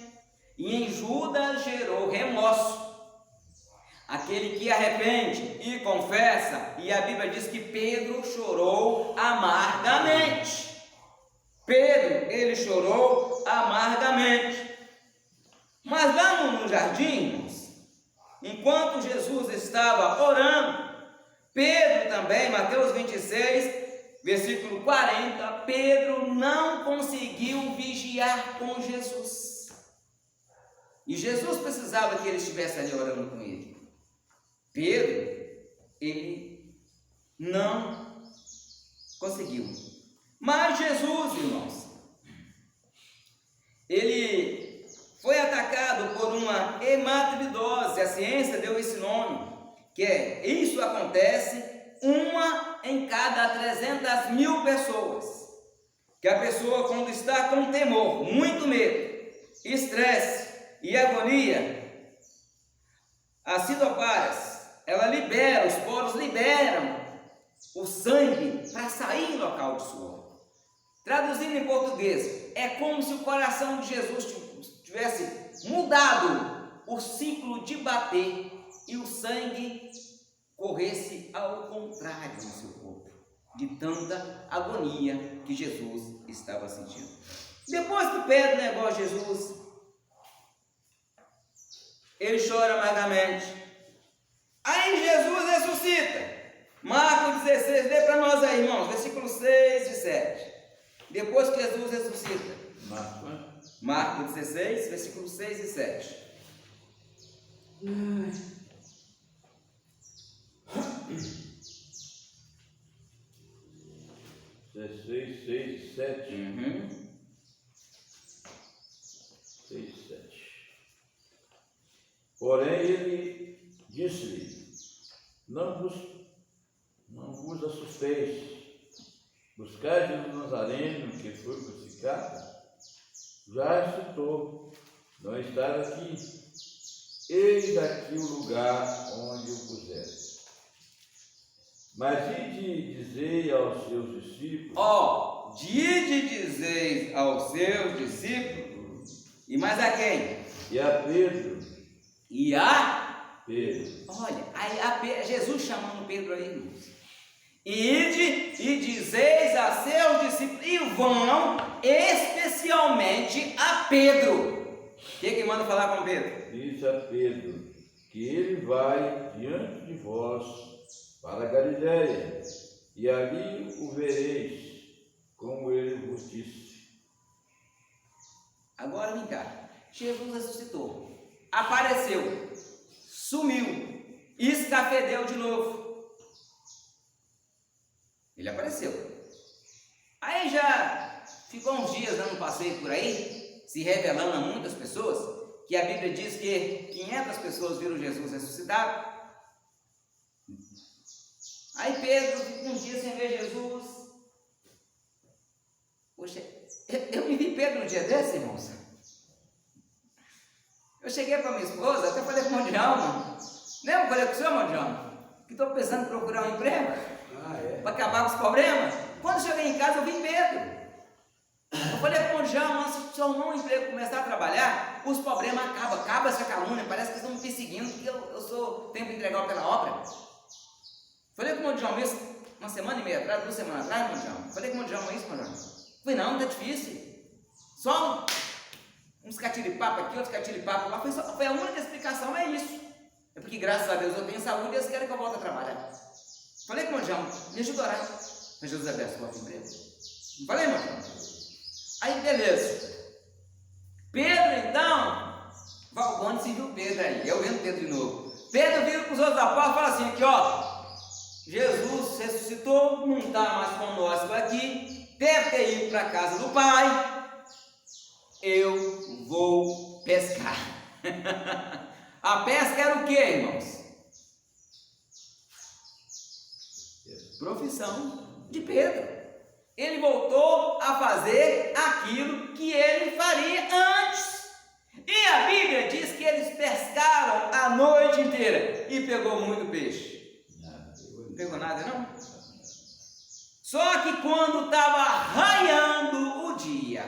e em Judas gerou remorso. Aquele que arrepende e confessa, e a Bíblia diz que Pedro chorou amargamente. Pedro, ele chorou amargamente. Mas lá no jardim, enquanto Jesus estava orando, Pedro também, Mateus 26, versículo 40, Pedro não conseguiu vigiar com Jesus. E Jesus precisava que ele estivesse ali orando com ele. Pedro, ele não conseguiu. Mas Jesus, irmãos, ele foi atacado por uma hematidose. A ciência deu esse nome, que é, isso acontece uma em cada 300.000 pessoas. Que a pessoa, quando está com temor, muito medo, estresse e agonia, as citopárias, ela libera, os poros liberam o sangue para sair do local de suor. Traduzindo em português, é como se o coração de Jesus tivesse mudado o ciclo de bater e o sangue corresse ao contrário no seu corpo, de tanta agonia que Jesus estava sentindo. Depois que Pedro negou a Jesus, ele chora amargamente. Aí Jesus ressuscita. Marcos 16, lê para nós aí, irmãos, versículos 6 e 7. Depois que Jesus ressuscita. Marcos 16, versículos 6 e 7. 16, 6 e 7. 6 e 7. Porém, ele disse-lhe: não vos assusteis. Buscai Jesus Nazareno, que foi crucificado, já ressuscitou, não está aqui. Eis aqui o lugar onde o puseram. Mas ide dizei aos seus discípulos. Dizeis aos seus discípulos. E mais a quem? E a Pedro. E a Pedro. Olha, aí Jesus chamando Pedro aí, irmãos. Ide e dizeis a seus discípulos, e vão especialmente a Pedro. O que manda falar com Pedro? Diz a Pedro que ele vai diante de vós para a Galiléia, e ali o vereis, como ele vos disse. Agora vem cá. Jesus ressuscitou, apareceu, sumiu, escafedeu de novo. Ele apareceu. Aí já ficou uns dias dando um passeio por aí, se revelando a muitas pessoas, que a Bíblia diz que 500 pessoas viram Jesus ressuscitado. Aí Pedro ficou uns dias sem ver Jesus. Poxa, eu me vi Pedro um dia desse, irmãos. Eu cheguei para minha esposa, até falei com o Mondial, lembra que eu falei com o senhor, Mondial? Que estou pensando em procurar um emprego para acabar com os problemas. Quando eu cheguei em casa, eu vi Pedro. Eu falei com o Mondial, se eu arrumar um emprego, começar a trabalhar, os problemas acaba essa calúnia, parece que eles estão me perseguindo, porque eu tenho que entregar pela obra. Falei com o Mondial isso uma semana e meia atrás, 2 semanas atrás, Mondial. Falei com o Mondial isso, Mondial. Falei, não, tá difícil. Só uns catiripapo aqui, outros catiripapo lá. Foi a única explicação, é isso. É porque, graças a Deus, eu tenho saúde e eles querem que eu volte a trabalhar. Falei com o Mondial, me ajuda a orar para Jesus abençoar o emprego. Não falei, Mondial? Aí, beleza. Pedro, então, Valbone se viu Pedro aí. Eu vendo Pedro de novo. Pedro vira para os outros apóstolos e fala assim, aqui ó, Jesus ressuscitou, não está mais conosco aqui, deve ter ido para a casa do Pai, eu vou pescar. A pesca era o que, irmãos? Profissão de Pedro. Ele voltou a fazer aquilo que ele faria antes. E a Bíblia diz que eles pescaram a noite inteira e pegou muito peixe. Não pegou nada, não? Só que quando estava raiando o dia,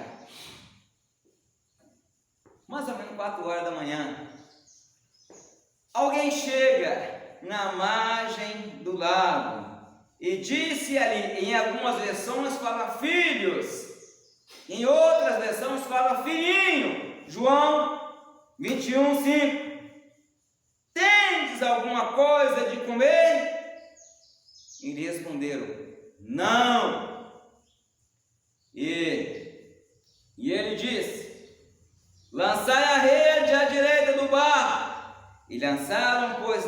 mais ou menos 4 horas da manhã, alguém chega na margem do lago e disse ali, em algumas versões fala filhos, em outras versões fala filhinho. João 21:5. Tendes alguma coisa de comer? E lhe responderam, não. E ele disse, lançai a rede à direita do barco. E lançaram, pois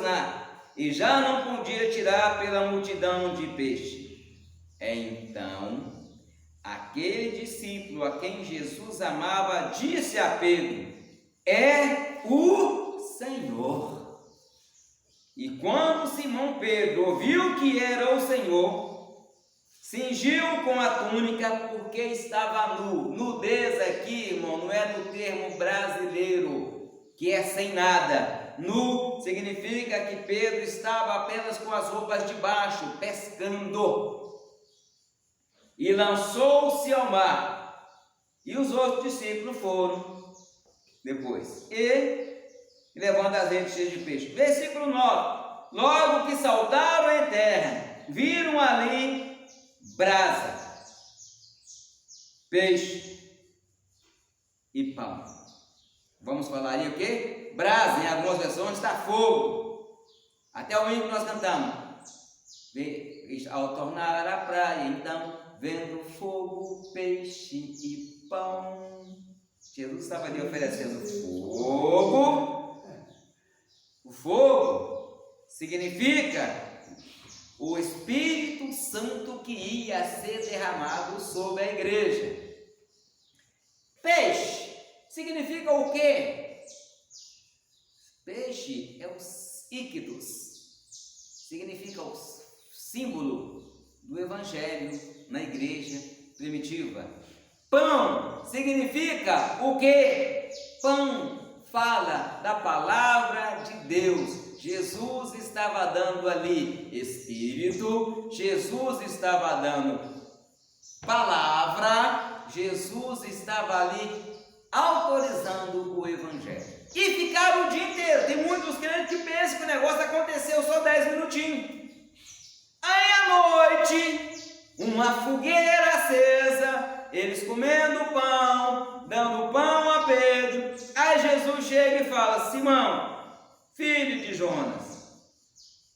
e já não podia tirar pela multidão de peixe. Então, aquele discípulo a quem Jesus amava disse a Pedro, é o Senhor. E quando Simão Pedro ouviu que era o Senhor, cingiu com a túnica porque estava nu. Nudez aqui, irmão, não é no termo brasileiro, que é sem nada. Nu significa que Pedro estava apenas com as roupas de baixo, pescando. E lançou-se ao mar. E os outros discípulos foram depois. E levando as redes cheias de peixe. Versículo 9. Logo que saltaram em terra, viram ali brasa, peixe e pão. Vamos falar aí o quê? Brasa, em algumas versões está fogo. Até o hino que nós cantamos. Ao tornar a praia, então, vendo fogo, peixe e pão. Jesus estava ali oferecendo fogo. O fogo significa o Espírito Santo que ia ser derramado sobre a igreja. Peixe significa o quê? Peixe é os íquidos, significa o símbolo do Evangelho na igreja primitiva. Pão significa o quê? Pão fala da palavra de Deus. Jesus estava dando ali Espírito, Jesus estava dando palavra, Jesus estava ali autorizando o Evangelho. E ficaram o dia inteiro. Tem muitos crentes que pensam que o negócio aconteceu só 10 minutinhos. Aí à noite, uma fogueira acesa, eles comendo pão, dando pão a Pedro. Aí Jesus chega e fala, Simão, filho de Jonas,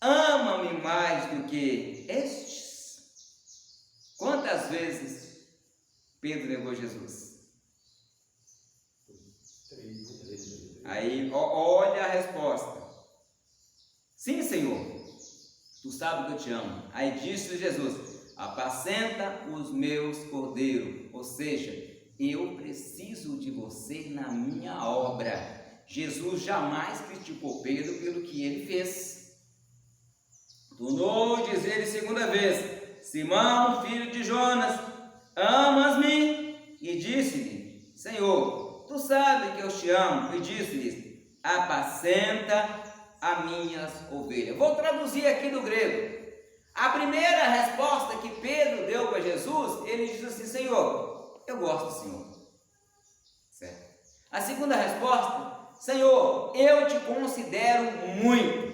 ama-me mais do que estes? Quantas vezes Pedro negou Jesus? 3. Aí olha a resposta. Sim, Senhor, tu sabes que eu te amo. Aí disse Jesus, apacenta os meus cordeiros. Ou seja, eu preciso de você na minha obra. Jesus jamais criticou Pedro pelo que ele fez. Tornou a dizer segunda vez, Simão, filho de Jonas, amas-me? E disse-lhe, Senhor, tu sabes que eu te amo. E disse-lhe, apacenta as minhas ovelhas. Vou traduzir aqui do grego. A primeira resposta que Pedro deu para Jesus, ele diz assim: Senhor, eu gosto do Senhor. Certo? A segunda resposta: Senhor, eu te considero muito.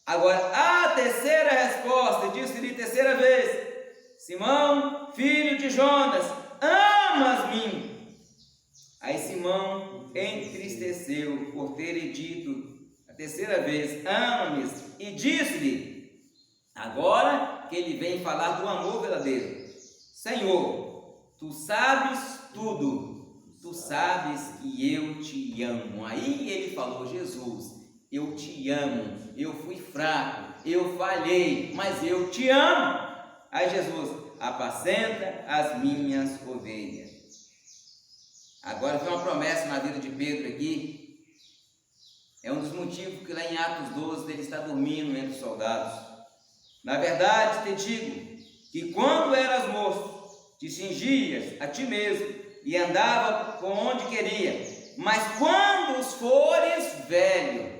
Agora, a terceira resposta, disse-lhe terceira vez: Simão, filho de Jonas, amas-me? Aí Simão entristeceu por ter dito a terceira vez: ama-me, e disse-lhe, agora que ele vem falar do amor verdadeiro: Senhor, tu sabes tudo, tu sabes que eu te amo. Aí ele falou: Jesus, eu te amo, eu fui fraco, eu falhei, mas eu te amo. Aí Jesus: apacenta as minhas ovelhas. Agora tem uma promessa na vida de Pedro aqui. É um dos motivos que lá em Atos 12 ele está dormindo entre os soldados. Na verdade te digo que quando eras moço, te cingias a ti mesmo e andava por onde queria, mas quando fores velho.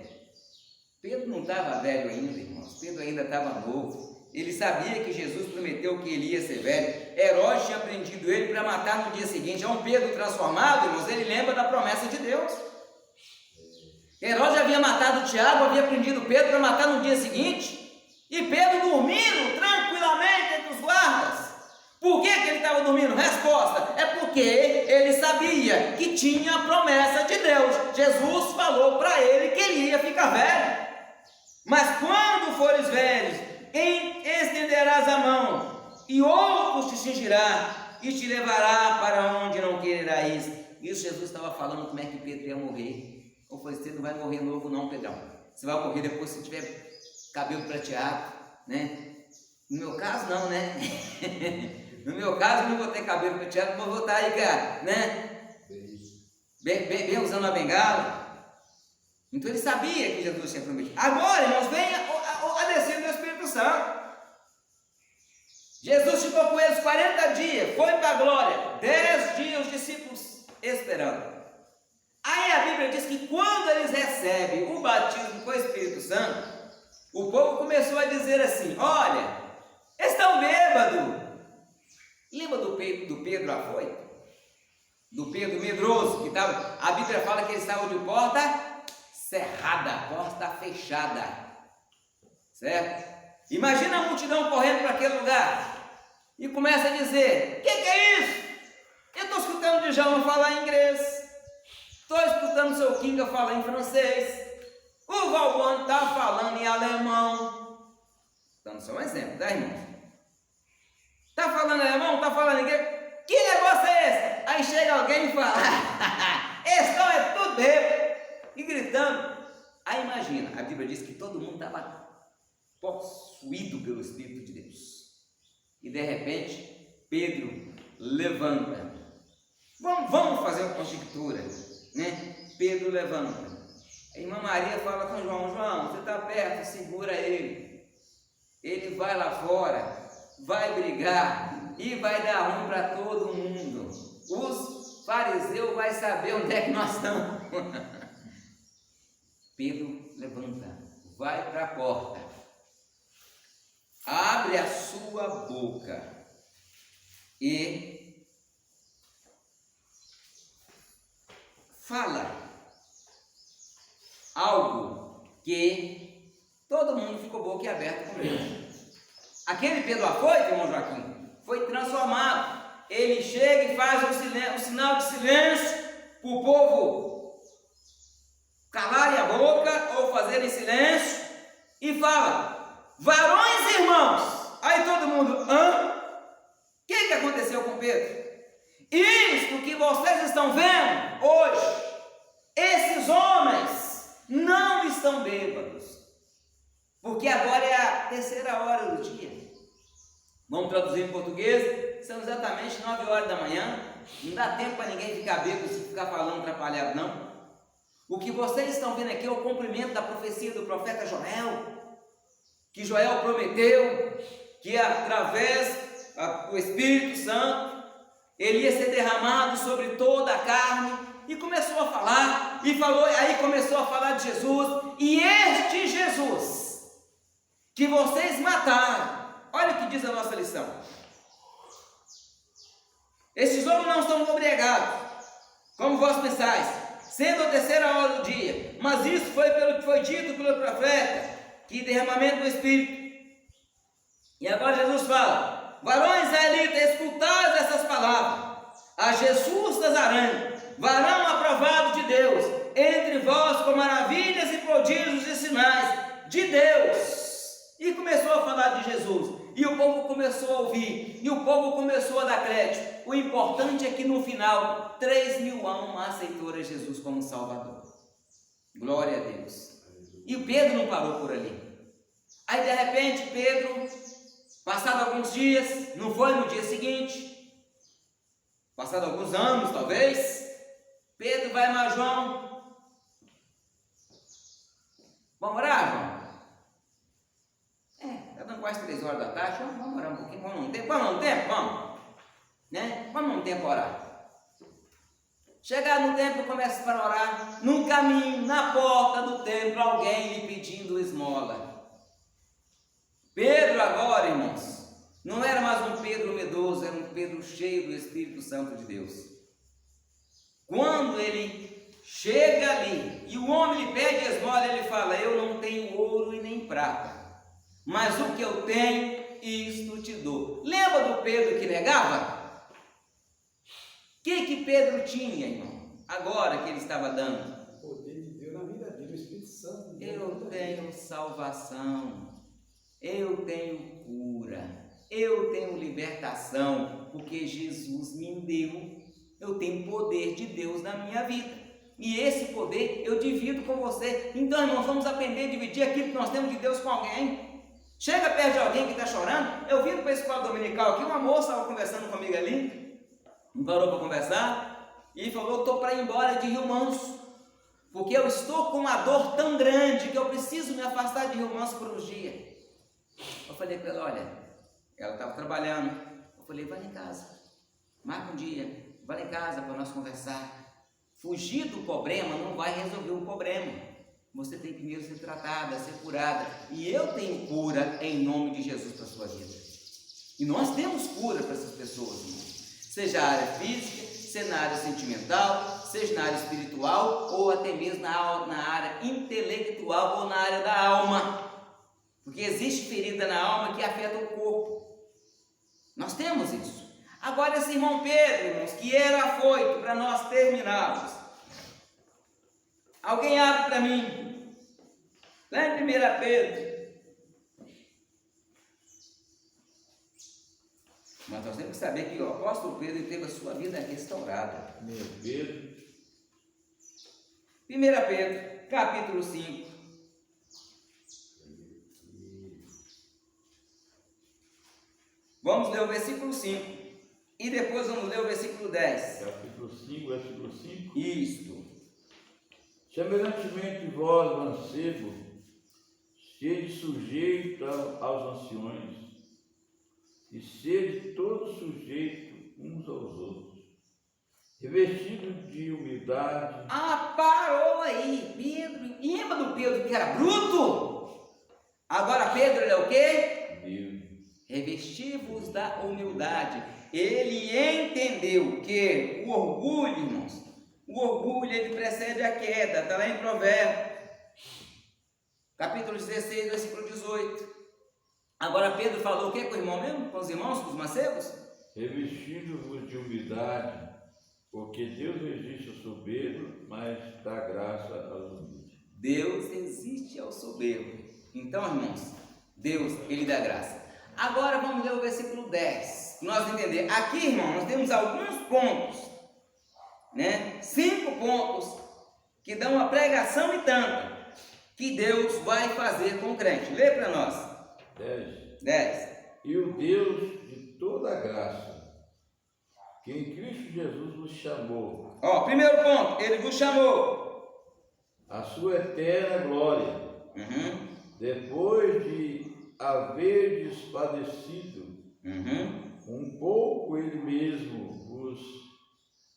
Pedro não estava velho ainda, irmãos. Pedro ainda estava novo. Ele sabia que Jesus prometeu que ele ia ser velho. Herodes tinha prendido ele para matar no dia seguinte. É um Pedro transformado, irmãos. Ele lembra da promessa de Deus. Herodes havia matado Tiago, havia prendido Pedro para matar no dia seguinte. E Pedro dormindo tranquilamente entre os guardas. Por que ele estava dormindo? Resposta: é porque ele sabia que tinha a promessa de Deus. Jesus falou para ele que ele ia ficar velho. Mas quando fores velhos, estenderás a mão, e outros te cingirá, e te levará para onde não quererás. Isso Jesus estava falando como é que Pedro ia morrer. Ou foi: você não vai morrer novo não, Pedrão. Você vai morrer depois se tiver cabelo prateado, né? No meu caso não, né? No meu caso eu não vou ter cabelo prateado, mas vou estar aí, cara, né? Bem usando a bengala. Então ele sabia que Jesus tinha prometido. Agora, irmãos, vem a descida do Espírito Santo. Jesus ficou com eles 40 dias, foi para a glória, 10 dias os discípulos esperando. Aí a Bíblia diz que quando eles recebem o batismo com o Espírito Santo, o povo começou a dizer assim: olha, estão bêbados. Lembra do Pedro afoito? Do Pedro medroso, que estava, a Bíblia fala que eles estavam de porta cerrada, porta fechada, certo? Imagina a multidão correndo para aquele lugar e começa a dizer: o que é isso? Eu estou escutando o Djalma falar em inglês, estou escutando o seu Kinga falar em francês, o Valbone está falando em alemão. Dando só um exemplo, tá, irmão? Está falando alemão, está falando inglês. Que negócio é esse? Aí chega alguém e fala: esse não é tudo bêbado. E gritando. Aí imagina, a Bíblia diz que todo mundo estava possuído pelo Espírito de Deus. E de repente, Pedro levanta. Vamos fazer uma conjectura, né? Pedro levanta. A irmã Maria fala com João: João, você está perto, segura ele. Ele vai lá fora, vai brigar e vai dar ruim para todo mundo. Os fariseus vão saber onde é que nós estamos. Pedro levanta, vai para a porta, abre a sua boca e fala algo que todo mundo ficou boquiaberto com ele. Aquele Pedro afoito, irmão Joaquim, foi transformado. Ele chega e faz um sinal de silêncio para o povo calarem a boca ou fazerem silêncio, e fala: varões e irmãos. Aí todo mundo: hã? O que aconteceu com Pedro? Isto que vocês estão vendo hoje, esses homens não estão bêbados, porque agora é a terceira hora do dia. Vamos traduzir em português: são exatamente 9 horas da manhã. Não dá tempo para ninguém ficar bêbado se ficar falando atrapalhado, não. O que vocês estão vendo aqui é o cumprimento da profecia do profeta Joel, que Joel prometeu que através do Espírito Santo ele ia ser derramado sobre toda a carne, e começou a falar, e falou, aí começou a falar de Jesus, e este Jesus que vocês mataram, olha o que diz a nossa lição. Estes homens não estão obrigados, como vós pensais, sendo a terceira hora do dia, mas isso foi pelo que foi dito pelo profeta, que derramamento do Espírito. E agora Jesus fala, varões israelitas, escutai essas palavras, a Jesus Nazareno, varão aprovado de Deus, entre vós com maravilhas e prodígios e sinais de Deus. E começou a falar de Jesus, e o povo começou a ouvir, e o povo começou a dar crédito. O importante é que no final, 3.000 almas aceitaram Jesus como Salvador. Glória a Deus. E o Pedro não parou por ali. Aí de repente Pedro, passado alguns dias, não foi no dia seguinte, passado alguns anos talvez, Pedro vai mais João, vamos orar, João? Está dando quase 3 horas da tarde, vamos orar um pouquinho, vamos num tempo, né? Vamos num tempo orar. Chegar no templo, começa para orar, no caminho, na porta do templo, alguém lhe pedindo esmola. Pedro agora, irmãos, não era mais um Pedro medroso, era um Pedro cheio do Espírito Santo de Deus. Quando ele chega ali e o homem lhe pede esmola, ele fala, eu não tenho ouro e nem prata, mas o que eu tenho, isto te dou. Lembra do Pedro que negava? O que Pedro tinha, irmão? Agora que ele estava dando? O poder de Deus na vida dele, o Espírito Santo. Eu tenho salvação, eu tenho cura, eu tenho libertação, porque Jesus me deu, eu tenho poder de Deus na minha vida, e esse poder eu divido com você. Então, irmãos, vamos aprender a dividir aquilo que nós temos de Deus com alguém. Chega perto de alguém que está chorando. Eu vim para a escola dominical aqui, uma moça estava conversando comigo ali, parou para conversar e falou, estou para ir embora de Rio Manso, porque eu estou com uma dor tão grande que eu preciso me afastar de Rio Manso por uns dias. Eu falei para ela, olha, ela estava trabalhando, eu falei, vai lá em casa, marca um dia, vai lá em casa para nós conversar. Fugir do problema não vai resolver o problema, você tem que primeiro ser tratada, ser curada, e eu tenho cura em nome de Jesus para a sua vida, e nós temos cura para essas pessoas, irmão. Seja na área física, seja na área sentimental, seja na área espiritual, ou até mesmo na área intelectual ou na área da alma, porque existe ferida na alma que afeta o corpo, nós temos isso. Agora esse irmão Pedro, irmãos, que era afoito, para nós terminarmos, alguém abre para mim, lá em 1 Pedro, mas nós temos que saber que o apóstolo Pedro teve a sua vida restaurada. 1 Pedro. 1 Pedro, capítulo 5. Vamos ler o versículo 5 e depois vamos ler o versículo 10. Capítulo 5, versículo 5. Isto. Semelhantemente vós, mancebo, sede sujeito aos anciões, e sede todos sujeitos uns aos outros, revestidos de humildade. Ah, parou aí, Pedro. Lembra do Pedro que era bruto? Agora Pedro ele é o quê? Deus. Revesti-vos da humildade. Ele entendeu que o orgulho, irmãos, o orgulho ele precede a queda. Está lá em Provérbios, capítulo 16, versículo 18. Agora Pedro falou o que com o irmão mesmo? Com os irmãos, com os mancebos? Revestidos-vos de humildade, porque Deus resiste ao soberbo, mas dá graça aos humildes. Deus resiste ao soberbo. Então, irmãos, Deus, ele dá graça. Agora vamos ler o versículo 10. Nós entender. Aqui, irmão, nós temos alguns pontos, né? 5 pontos que dão uma pregação e tanto que Deus vai fazer com o crente. Lê para nós. 10. E o Deus de toda graça, que em Cristo Jesus vos chamou. Ó, primeiro ponto, ele vos chamou. A sua eterna glória. Depois de haverdes padecido, um pouco ele mesmo vos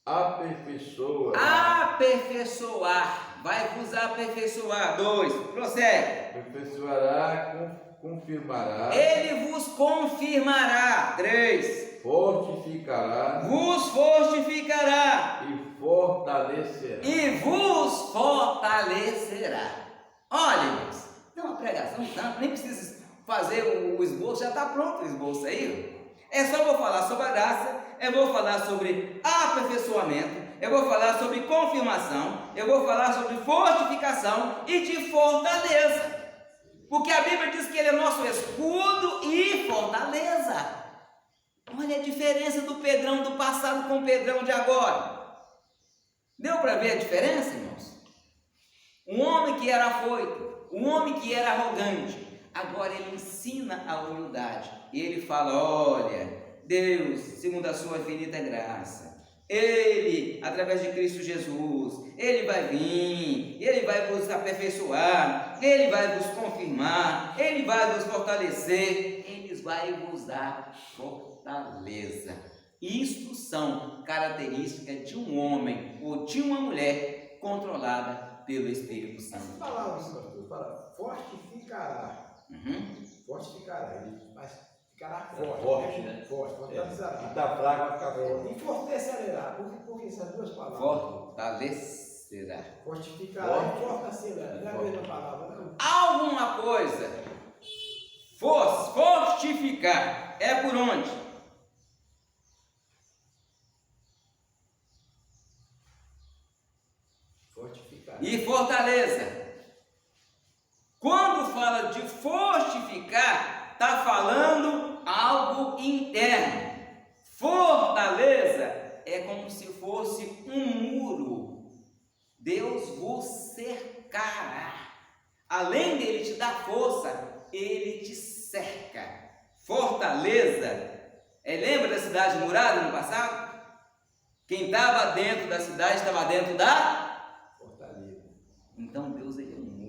aperfeiçoa. Aperfeiçoar. Vai vos aperfeiçoar. 2. Prossegue. Aperfeiçoará, confirmará. Ele vos confirmará. 3. Fortificará. Vos fortificará. E fortalecerá. E vos fortalecerá. Olha, irmãos, tem uma pregação tanto, nem precisa fazer o esboço, já está pronto o esboço aí. É só eu vou falar sobre a graça, eu vou falar sobre aperfeiçoamento, eu vou falar sobre confirmação, eu vou falar sobre fortificação e de fortaleza. Porque a Bíblia diz que Ele é nosso escudo e fortaleza. Olha a diferença do Pedrão do passado com o Pedrão de agora. Deu para ver a diferença, irmãos? Um homem que era afoito, um homem que era arrogante, agora ele ensina a humildade. E ele fala: olha, Deus, segundo a sua infinita graça, Ele, através de Cristo Jesus, Ele vai vir, Ele vai vos aperfeiçoar, Ele vai vos confirmar, Ele vai vos fortalecer, Ele vai vos dar fortaleza. Isto são características de um homem ou de uma mulher controlada pelo Espírito Santo. Essas palavras, pastor, fala fortificará. Fortificará, ele ficará forte. Né? Forte, fortalecerá. Está fraco, vai ficar forte. E fortalecerá. Por que essas duas palavras? Fortalecerá. Fortificará e fortalecerá. Não é a mesma palavra, não? Alguma coisa. Fortificar é por onde? Fortificar. E fortaleza. Quando fala de fortificar, está falando algo interno. Fortaleza é como se fosse um muro. Deus vos cercará. Além dele te dar força, ele te cerca. Fortaleza. Lembra da cidade murada no passado? Quem estava dentro da cidade estava dentro da fortaleza. Então Deus, ele é um muro.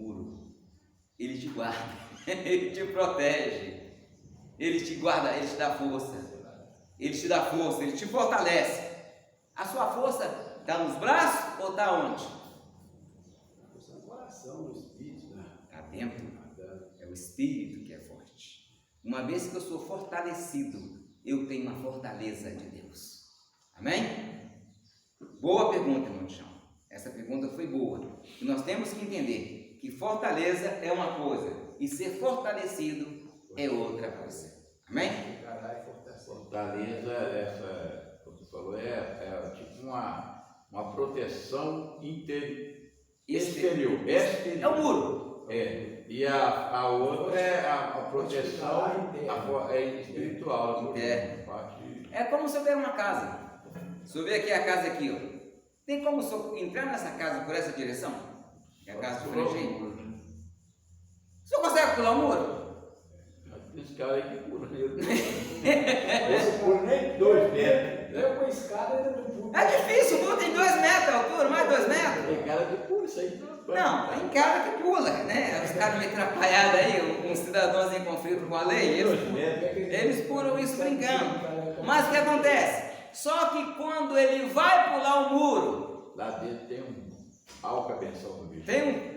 Ele te guarda, ele te protege, ele te guarda, ele te dá força, ele te dá força, ele te fortalece. A sua força está nos braços ou está onde? A força no coração, no espírito, né? Está dentro. É o espírito que é forte. Uma vez que eu sou fortalecido, eu tenho a fortaleza de Deus. Amém? Boa pergunta, irmão de chão. Essa pergunta foi boa. E nós temos que entender que fortaleza é uma coisa e ser fortalecido é outra coisa. Amém? Fortificará e fortalecerá. Fortaleza, essa, como você falou, é tipo uma proteção exterior. É o muro. E a outra é a proteção espiritual. Interna. É como se eu der uma casa. Se eu ver aqui a casa aqui, ó. Tem como eu entrar nessa casa por essa direção? Que é a casa do frente aí. O senhor consegue pular o muro? Esse cara aí que pula. Esse pula nem 2 metros. Eu com a escada ainda não pulo. É difícil, o muro tem 2 metros de altura, mais 2 metros. Tem cara que pula isso aí. Não, tem cara que pula, né? Os caras meio atrapalhados aí, uns cidadãos em conflito com a lei, eles pulam isso brincando. Mas o que acontece? Só que quando ele vai pular o muro, lá dentro tem alta benção do bicho. tem um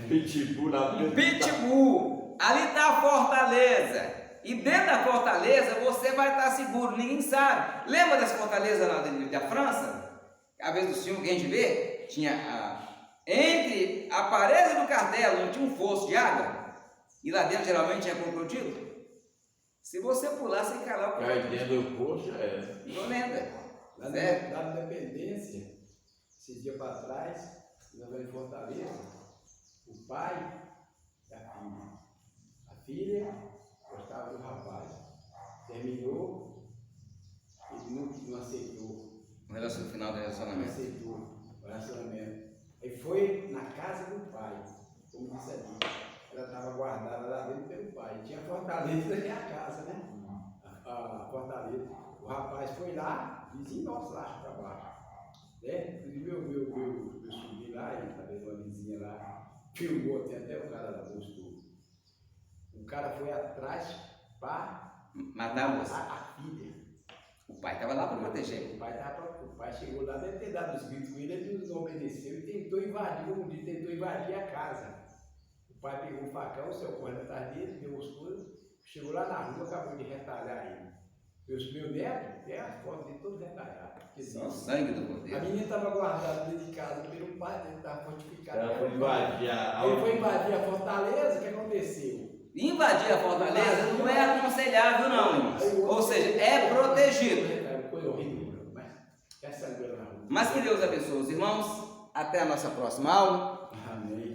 pitbull lá dentro. pitbull. Ali está a fortaleza. E dentro da fortaleza você vai estar seguro, ninguém sabe. Lembra das fortalezas lá da França? A vez do filme que a gente vê, tinha entre a parede do castelo não tinha um fosso de água? E lá dentro geralmente tinha crocodilo? Se você pular, você cai lá. Cai dentro do poço, já era. Não lembra? Lá na Independência, esses dias para trás, nós vamos em Fortaleza, o pai e a filha. A filha gostava do rapaz. Terminou, ele não aceitou. No final do Não relacionamento. aceitou o relacionamento. Ele foi na casa do pai, como disse ali. Ela estava guardada lá dentro pelo pai. Tinha fortaleza na minha casa, né? A fortaleza. O rapaz foi lá, vizinho nosso lá para baixo. Né? Inclusive meu sobrinho lá, ele está vendo uma vizinha lá, filmou, tem até o cara da postou. O cara foi atrás para matar a moça. A filha. O pai estava lá para proteger. O pai chegou lá, deve ter dado os gritos com ele, ele não obedeceu e tentou invadir a casa. O pai pegou um facão, saiu correndo atrás dele, deu os coisas, chegou lá na rua, acabou de retalhar ele. Meu neto tem a foto dele todo retalhado. Só o sangue do A cordeiro. menina estava guardada dentro de casa pelo pai, ele estava fortificado. Ela foi invadir Ele foi invadir a fortaleza, o que aconteceu? Invadir a fortaleza não é aconselhável, não, irmãos. Ou seja, é protegido. Coisa horrível, mas essa é a Mas que Deus abençoe os irmãos. Até a nossa próxima aula. Amém.